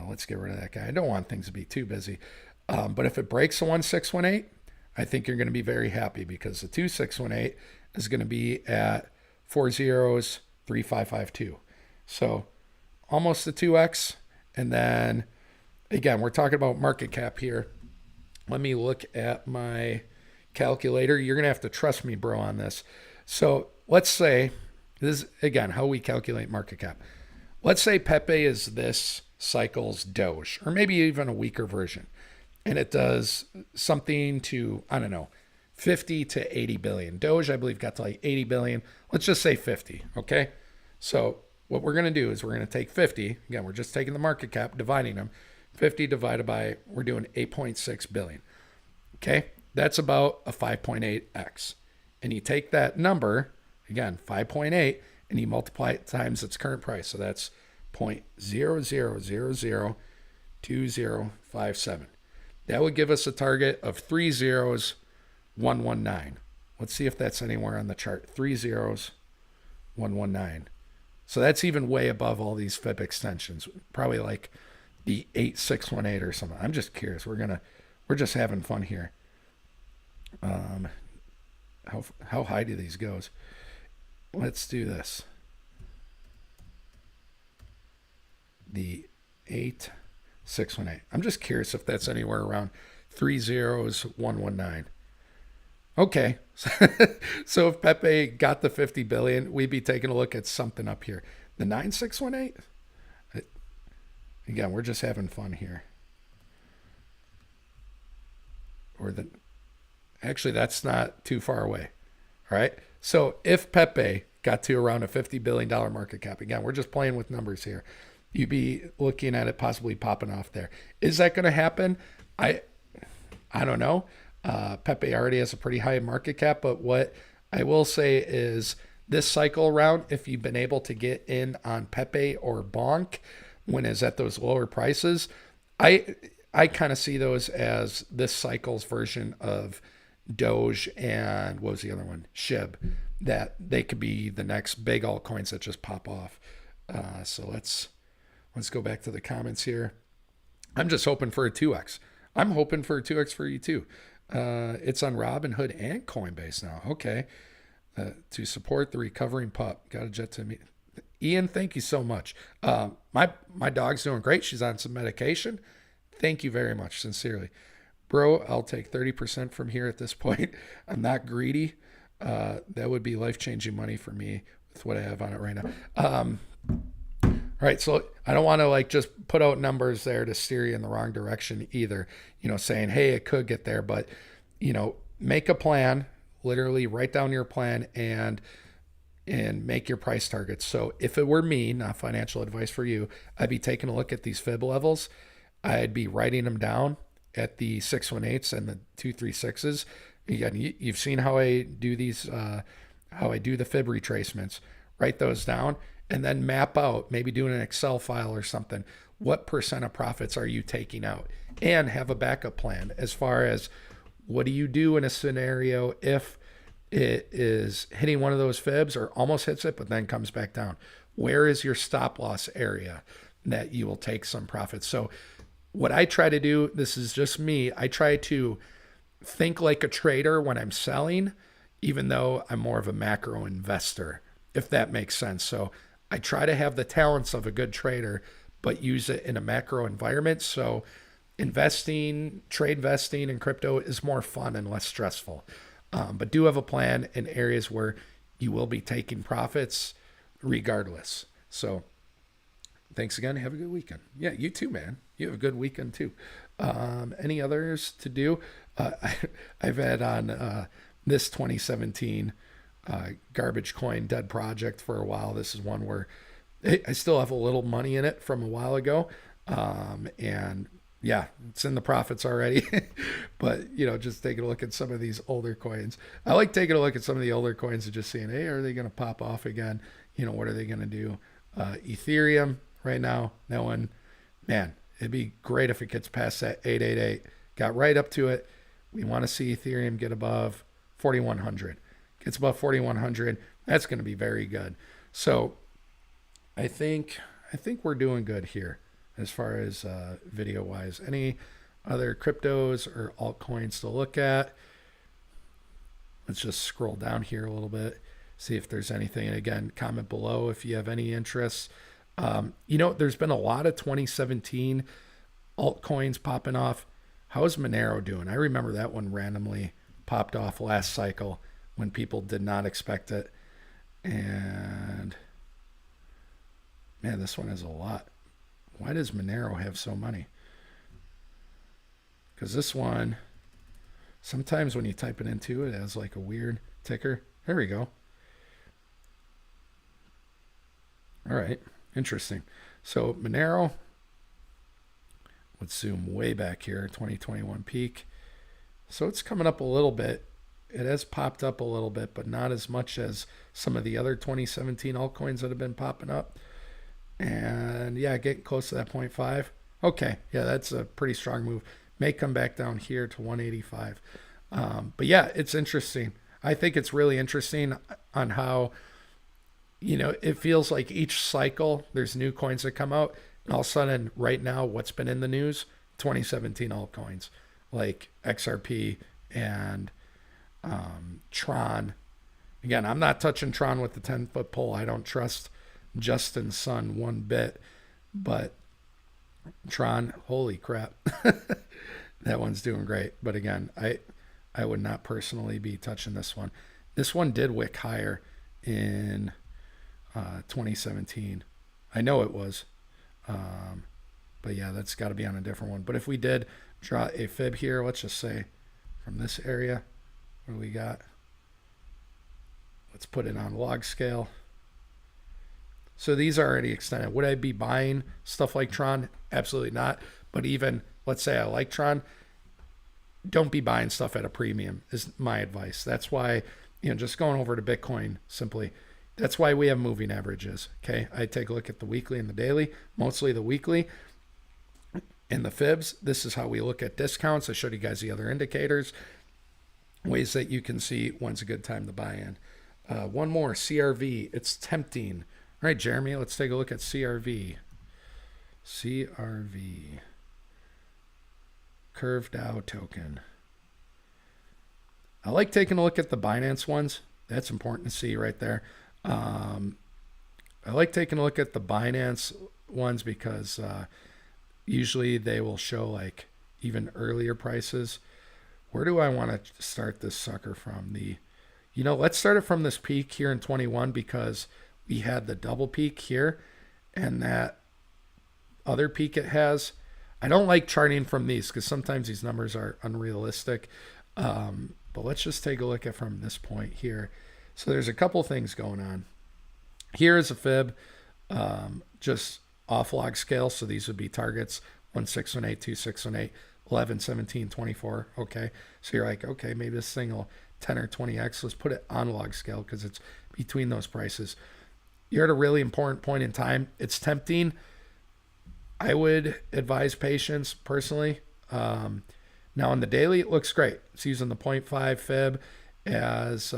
Speaker 1: Let's get rid of that guy. I don't want things to be too busy. But if it breaks the 1618, I think you're going to be very happy because the 2618 is going to be at 403552. So almost the 2x. And then again, we're talking about market cap here. Let me look at my calculator. You're going to have to trust me, bro, on this. So let's say, this is, again, how we calculate market cap. Let's say Pepe is this cycle's Doge, or maybe even a weaker version. And it does something to, I don't know, 50 to 80 billion. Doge, I believe, got to like 80 billion. Let's just say 50, okay? So what we're going to do is we're going to take 50. Again, we're just taking the market cap, dividing them. 50 divided by, we're doing 8.6 billion. Okay, that's about a 5.8x. And you take that number, again, 5.8, and you multiply it times its current price. So that's 0.00002057. That would give us a target of 30119. Let's see if that's anywhere on the chart. 30119. So that's even way above all these fib extensions. Probably like the 8618 or something. I'm just curious. We're just having fun here. How high do these go? Let's do this. The 8618. I'm just curious if that's anywhere around 30119. Okay. So if Pepe got the 50 billion, we'd be taking a look at something up here. The 9618? Again, we're just having fun here. Actually, that's not too far away. All right. So if Pepe got to around a $50 billion market cap, again, we're just playing with numbers here. You'd be looking at it possibly popping off there. Is that going to happen? I don't know. Pepe already has a pretty high market cap, but what I will say is this cycle around, if you've been able to get in on Pepe or Bonk when it's at those lower prices, I kind of see those as this cycle's version of Doge and what was the other one? SHIB, that they could be the next big altcoins that just pop off. So let's go back to the comments here. I'm just hoping for a 2x. I'm hoping for a 2x for you too. It's on Robinhood and Coinbase now. Okay. To support the recovering pup. Got a jet to me. Ian, thank you so much. My dog's doing great. She's on some medication. Thank you very much, sincerely. Bro, I'll take 30% from here at this point. I'm not greedy. That would be life-changing money for me with what I have on it right now. All right, so I don't want to like just put out numbers there to steer you in the wrong direction either, saying, hey, it could get there, but, make a plan, literally write down your plan and make your price targets. So if it were me, not financial advice for you, I'd be taking a look at these fib levels. I'd be writing them down at the 618s and the 236s. Again, you've seen how I do these, how I do the fib retracements. Write those down and then map out, maybe doing an Excel file or something. What percent of profits are you taking out? And have a backup plan as far as what do you do in a scenario if it is hitting one of those fibs or almost hits it, but then comes back down. Where is your stop loss area that you will take some profits? So what I try to do, this is just me, I try to think like a trader when I'm selling, even though I'm more of a macro investor, if that makes sense. So I try to have the talents of a good trader, but use it in a macro environment. So trade investing in crypto is more fun and less stressful. But do have a plan in areas where you will be taking profits regardless. So thanks again. Have a good weekend. Yeah, you too, man. You have a good weekend too. Any others to do? I've had on this 2017 garbage coin dead project for a while. This is one where I still have a little money in it from a while ago. And yeah, it's in the profits already. But, just taking a look at some of these older coins. I like taking a look at some of the older coins and just seeing, hey, are they going to pop off again? What are they going to do? Ethereum right now, that one, man, it'd be great if it gets past that 888. Got right up to it. We want to see Ethereum get above 4,100. Gets above 4,100. That's going to be very good. So I think we're doing good here as far as video wise. Any other cryptos or altcoins to look at? Let's just scroll down here a little bit, see if there's anything. And again, comment below if you have any interests. There's been a lot of 2017 altcoins popping off. How's Monero doing? I remember that one randomly popped off last cycle when people did not expect it. And man, this one has a lot. Why does Monero have so many? Because this one, sometimes when you type it into it, it has like a weird ticker. There we go. All right, interesting. So Monero, let's zoom way back here, 2021 peak. So it's coming up a little bit. It has popped up a little bit, but not as much as some of the other 2017 altcoins that have been popping up. And yeah, getting close to that 0.5. Okay, yeah, that's a pretty strong move. May come back down here to 185. But yeah, it's interesting. I think it's really interesting on how, it feels like each cycle there's new coins that come out. And all of a sudden, right now, what's been in the news? 2017 altcoins like XRP and Tron. Again, I'm not touching Tron with the 10-foot pole. I don't trust Justin Sun one bit, but Tron, holy crap. That one's doing great. But again, I would not personally be touching this one. This one did wick higher in 2017. I know it was. But yeah, that's got to be on a different one. But if we did draw a fib here, let's just say from this area, what do we got? Let's put it on log scale. So these are already extended. Would I be buying stuff like Tron? Absolutely not. But even, let's say I like Tron, don't be buying stuff at a premium is my advice. That's why, just going over to Bitcoin simply, that's why we have moving averages. Okay. I take a look at the weekly and the daily, mostly the weekly and the fibs. This is how we look at discounts. I showed you guys the other indicators, ways that you can see when's a good time to buy in. One more, CRV. It's tempting. All right, Jeremy, let's take a look at CRV. CRV. Curve Dow token. I like taking a look at the Binance ones. That's important to see right there. I like taking a look at the Binance ones because usually they will show like even earlier prices. Where do I want to start this sucker from? Let's start it from this peak here in 21 because we had the double peak here and that other peak it has. I don't like charting from these because sometimes these numbers are unrealistic. But let's just take a look at from this point here. So there's a couple things going on. Here is a fib, just off log scale. So these would be targets 1618, 2618, 11, 17, 24. Okay. So you're like, okay, maybe this thing will 10 or 20x. Let's put it on log scale because it's between those prices. You're at a really important point in time. It's tempting. I would advise patience personally. Now on the daily, it looks great. It's using the 0.5 fib as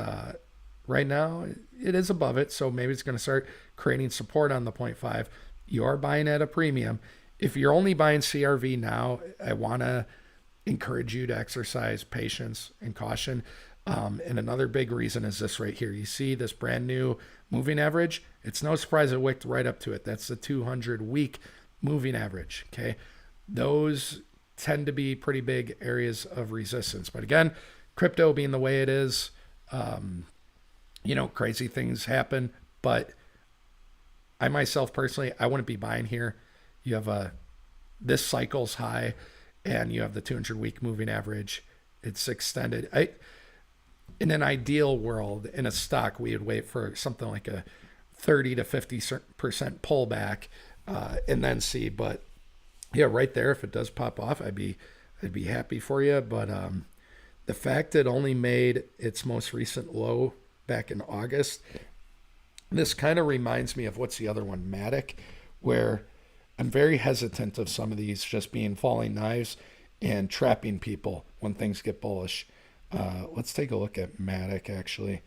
Speaker 1: right now it is above it. So maybe it's going to start creating support on the 0.5. You are buying at a premium. If you're only buying CRV now, I want to encourage you to exercise patience and caution. And another big reason is this right here. You see this brand new moving average. It's no surprise it wicked right up to it. That's the 200-week moving average. Okay. Those tend to be pretty big areas of resistance. But again, crypto being the way it is, crazy things happen. But I myself personally, I wouldn't be buying here. You have this cycle's high and you have the 200-week moving average. It's extended. In an ideal world, in a stock, we would wait for something like a 30 to 50% pullback and then see. But yeah, right there, if it does pop off, I'd be happy for you. But the fact it only made its most recent low back in August, this kind of reminds me of what's the other one, Matic, where I'm very hesitant of some of these just being falling knives and trapping people when things get bullish. Let's take a look at Matic actually,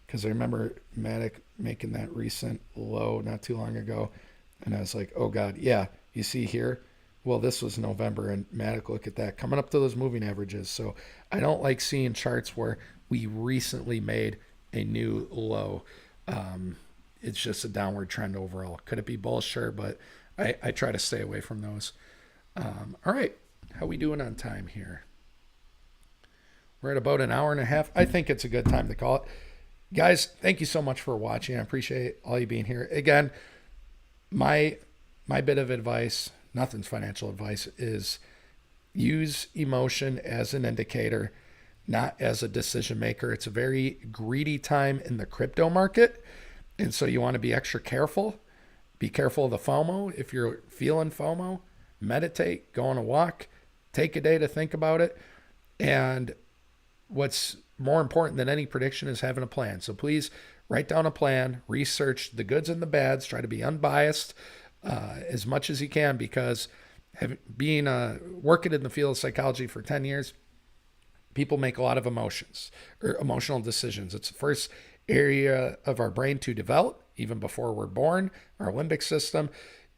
Speaker 1: because I remember Matic making that recent low not too long ago, and I was like, oh God, yeah, you see here. Well, this was November, and Matic, look at that, coming up to those moving averages. So I don't like seeing charts where we recently made a new low. It's just a downward trend overall. Could it be bullish? Sure, but I try to stay away from those. All right, how we doing on time here? We're at about an hour and a half. I think it's a good time to call it. Guys, thank you so much for watching. I appreciate all you being here. Again, my bit of advice, nothing's financial advice, is use emotion as an indicator, not as a decision maker. It's a very greedy time in the crypto market. And so you want to be extra careful. Be careful of the FOMO. If you're feeling FOMO, meditate, go on a walk, take a day to think about it. And what's more important than any prediction is having a plan. So please write down a plan, research the goods and the bads, try to be unbiased as much as you can, because working in the field of psychology for 10 years, people make a lot of emotional decisions. It's the first area of our brain to develop, even before we're born, our limbic system.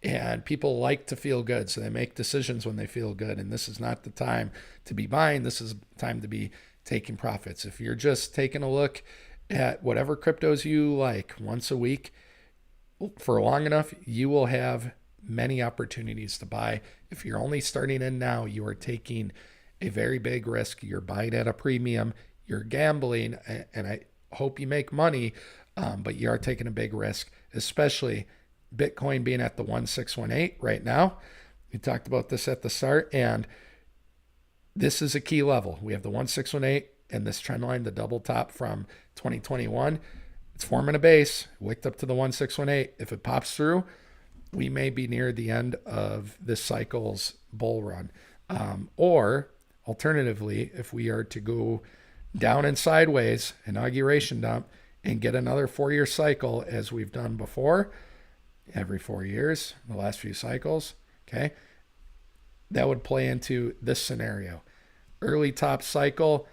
Speaker 1: And people like to feel good, so they make decisions when they feel good. And this is not the time to be buying. This is time to be taking profits. If you're just taking a look at whatever cryptos you like once a week for long enough, you will have many opportunities to buy. If you're only starting in now, you are taking a very big risk. You're buying at a premium. You're gambling, and I hope you make money, but you are taking a big risk, especially Bitcoin being at the 1618 right now. We talked about this at the start, and this is a key level. We have the 1618 and this trend line, the double top from 2021. It's forming a base, wicked up to the 1618. If it pops through, we may be near the end of this cycle's bull run. Or alternatively, if we are to go down and sideways, inauguration dump, and get another 4-year cycle as we've done before, every 4 years, the last few cycles, okay, that would play into this scenario. Early top cycle,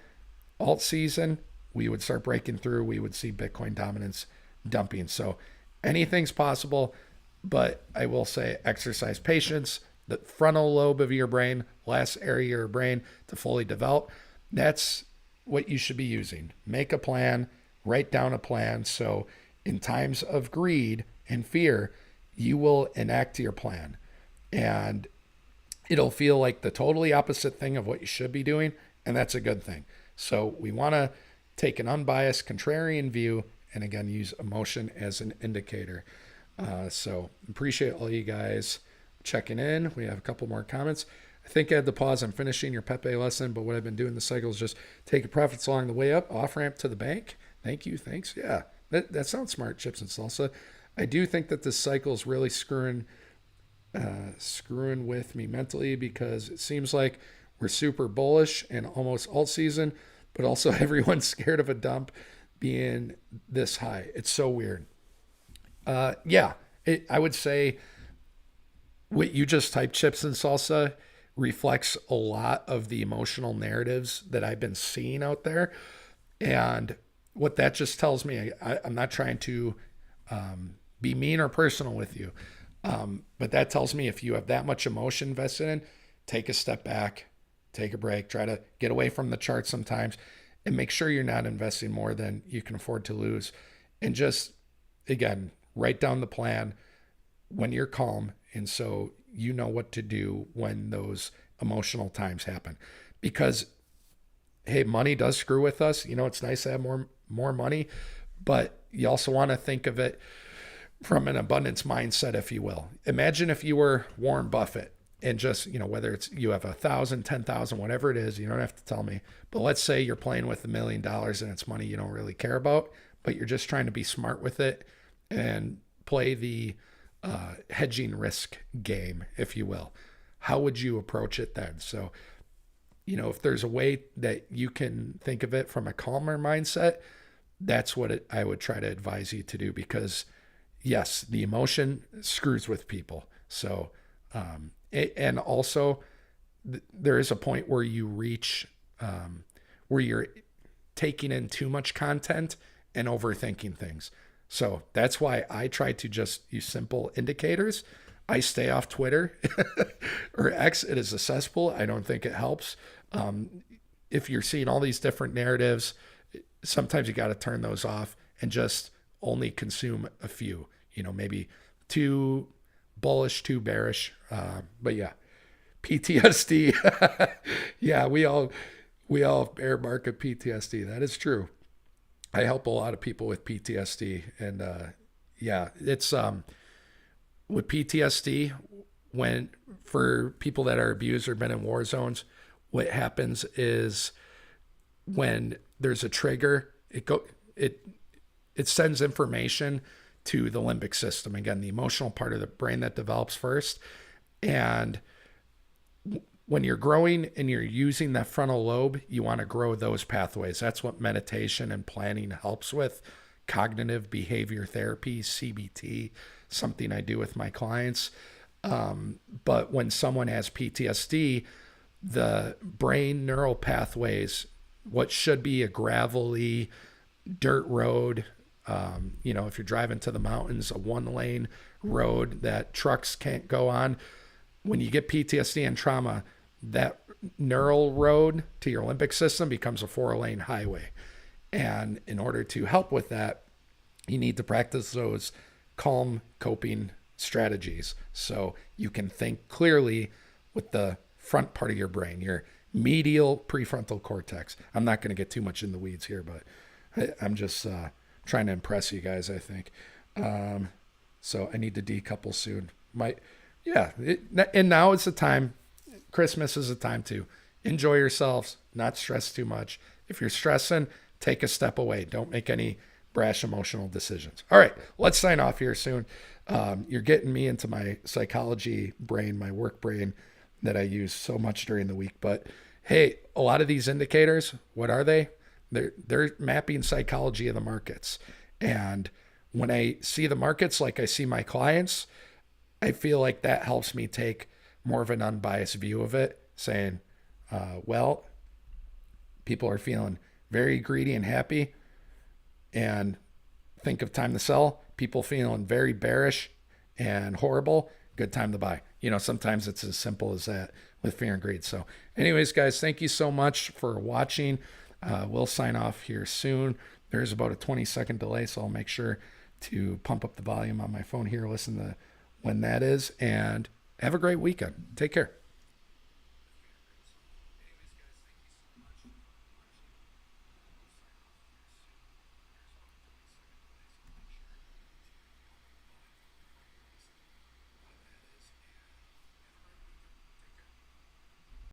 Speaker 1: alt season, we would start breaking through. We would see Bitcoin dominance dumping. So anything's possible, but I will say exercise patience. the frontal lobe of your brain, last area of your brain to fully develop. That's what you should be using. Make a plan, write down a plan. So in times of greed and fear, you will enact your plan. And it'll feel like the totally opposite thing of what you should be doing. And that's a good thing. So we want to take an unbiased, contrarian view, and again, use emotion as an indicator. So appreciate all you guys checking in. We have a couple more comments. I think I had to pause. I'm finishing your Pepe lesson, but what I've been doing this cycle is just taking profits along the way up, off ramp to the bank. Thank you. Thanks. Yeah, that sounds smart, Chips and Salsa. I do think that this cycle is really screwing with me mentally, because it seems like we're super bullish and almost all season, but also everyone's scared of a dump being this high. It's so weird. I would say what you just typed, Chips and Salsa, reflects a lot of the emotional narratives that I've been seeing out there. And what that just tells me, I'm not trying to be mean or personal with you, but that tells me if you have that much emotion invested in, take a step back, take a break, try to get away from the chart sometimes, and make sure you're not investing more than you can afford to lose. And just, again, write down the plan when you're calm, and so you know what to do when those emotional times happen. Because, hey, money does screw with us. It's nice to have more money, but you also want to think of it from an abundance mindset, if you will. Imagine if you were Warren Buffett and just, whether it's you have 1,000, 10,000, whatever it is, you don't have to tell me. But let's say you're playing with $1 million and it's money you don't really care about, but you're just trying to be smart with it and play the hedging risk game, if you will. How would you approach it then? So, if there's a way that you can think of it from a calmer mindset, that's what I would try to advise you to do, because yes, the emotion screws with people. So, and also there is a point where you reach, where you're taking in too much content and overthinking things. So that's why I try to just use simple indicators. I stay off Twitter or X. It is a cesspool. I don't think it helps. If you're seeing all these different narratives, sometimes you got to turn those off and just only consume a few, maybe too bullish, too bearish. But yeah, PTSD. Yeah, we all have bear market PTSD. That is true. I help a lot of people with PTSD, and it's with PTSD, when for people that are abused or been in war zones, what happens is when there's a trigger, it sends information to the limbic system. Again, the emotional part of the brain that develops first. And when you're growing and you're using that frontal lobe, you want to grow those pathways. That's what meditation and planning helps with. Cognitive behavior therapy, CBT, something I do with my clients. But when someone has PTSD, the brain neural pathways, what should be a gravelly dirt road, if you're driving to the mountains, a 1-lane road that trucks can't go on. When you get PTSD and trauma, that neural road to your limbic system becomes a 4-lane highway. And in order to help with that, you need to practice those calm coping strategies so you can think clearly with the front part of your brain, your medial prefrontal cortex. I'm not going to get too much in the weeds here, but I'm just trying to impress you guys, I think. So I need to decouple soon. And now is the time. Christmas is the time to enjoy yourselves, not stress too much. If you're stressing, take a step away. Don't make any brash emotional decisions. All right, let's sign off here soon. You're getting me into my psychology brain, my work brain that I use so much during the week. But hey, a lot of these indicators, what are they? They're mapping psychology of the markets. And when I see the markets like I see my clients, I feel like that helps me take more of an unbiased view of it, saying, people are feeling very greedy and happy and think of time to sell. People feeling very bearish and horrible, good time to buy. sometimes it's as simple as that with fear and greed. So anyways, guys, thank you so much for watching. We'll sign off here soon. There's about a 20-second delay, so I'll make sure to pump up the volume on my phone here, listen to when that is, and have a great weekend. Take care.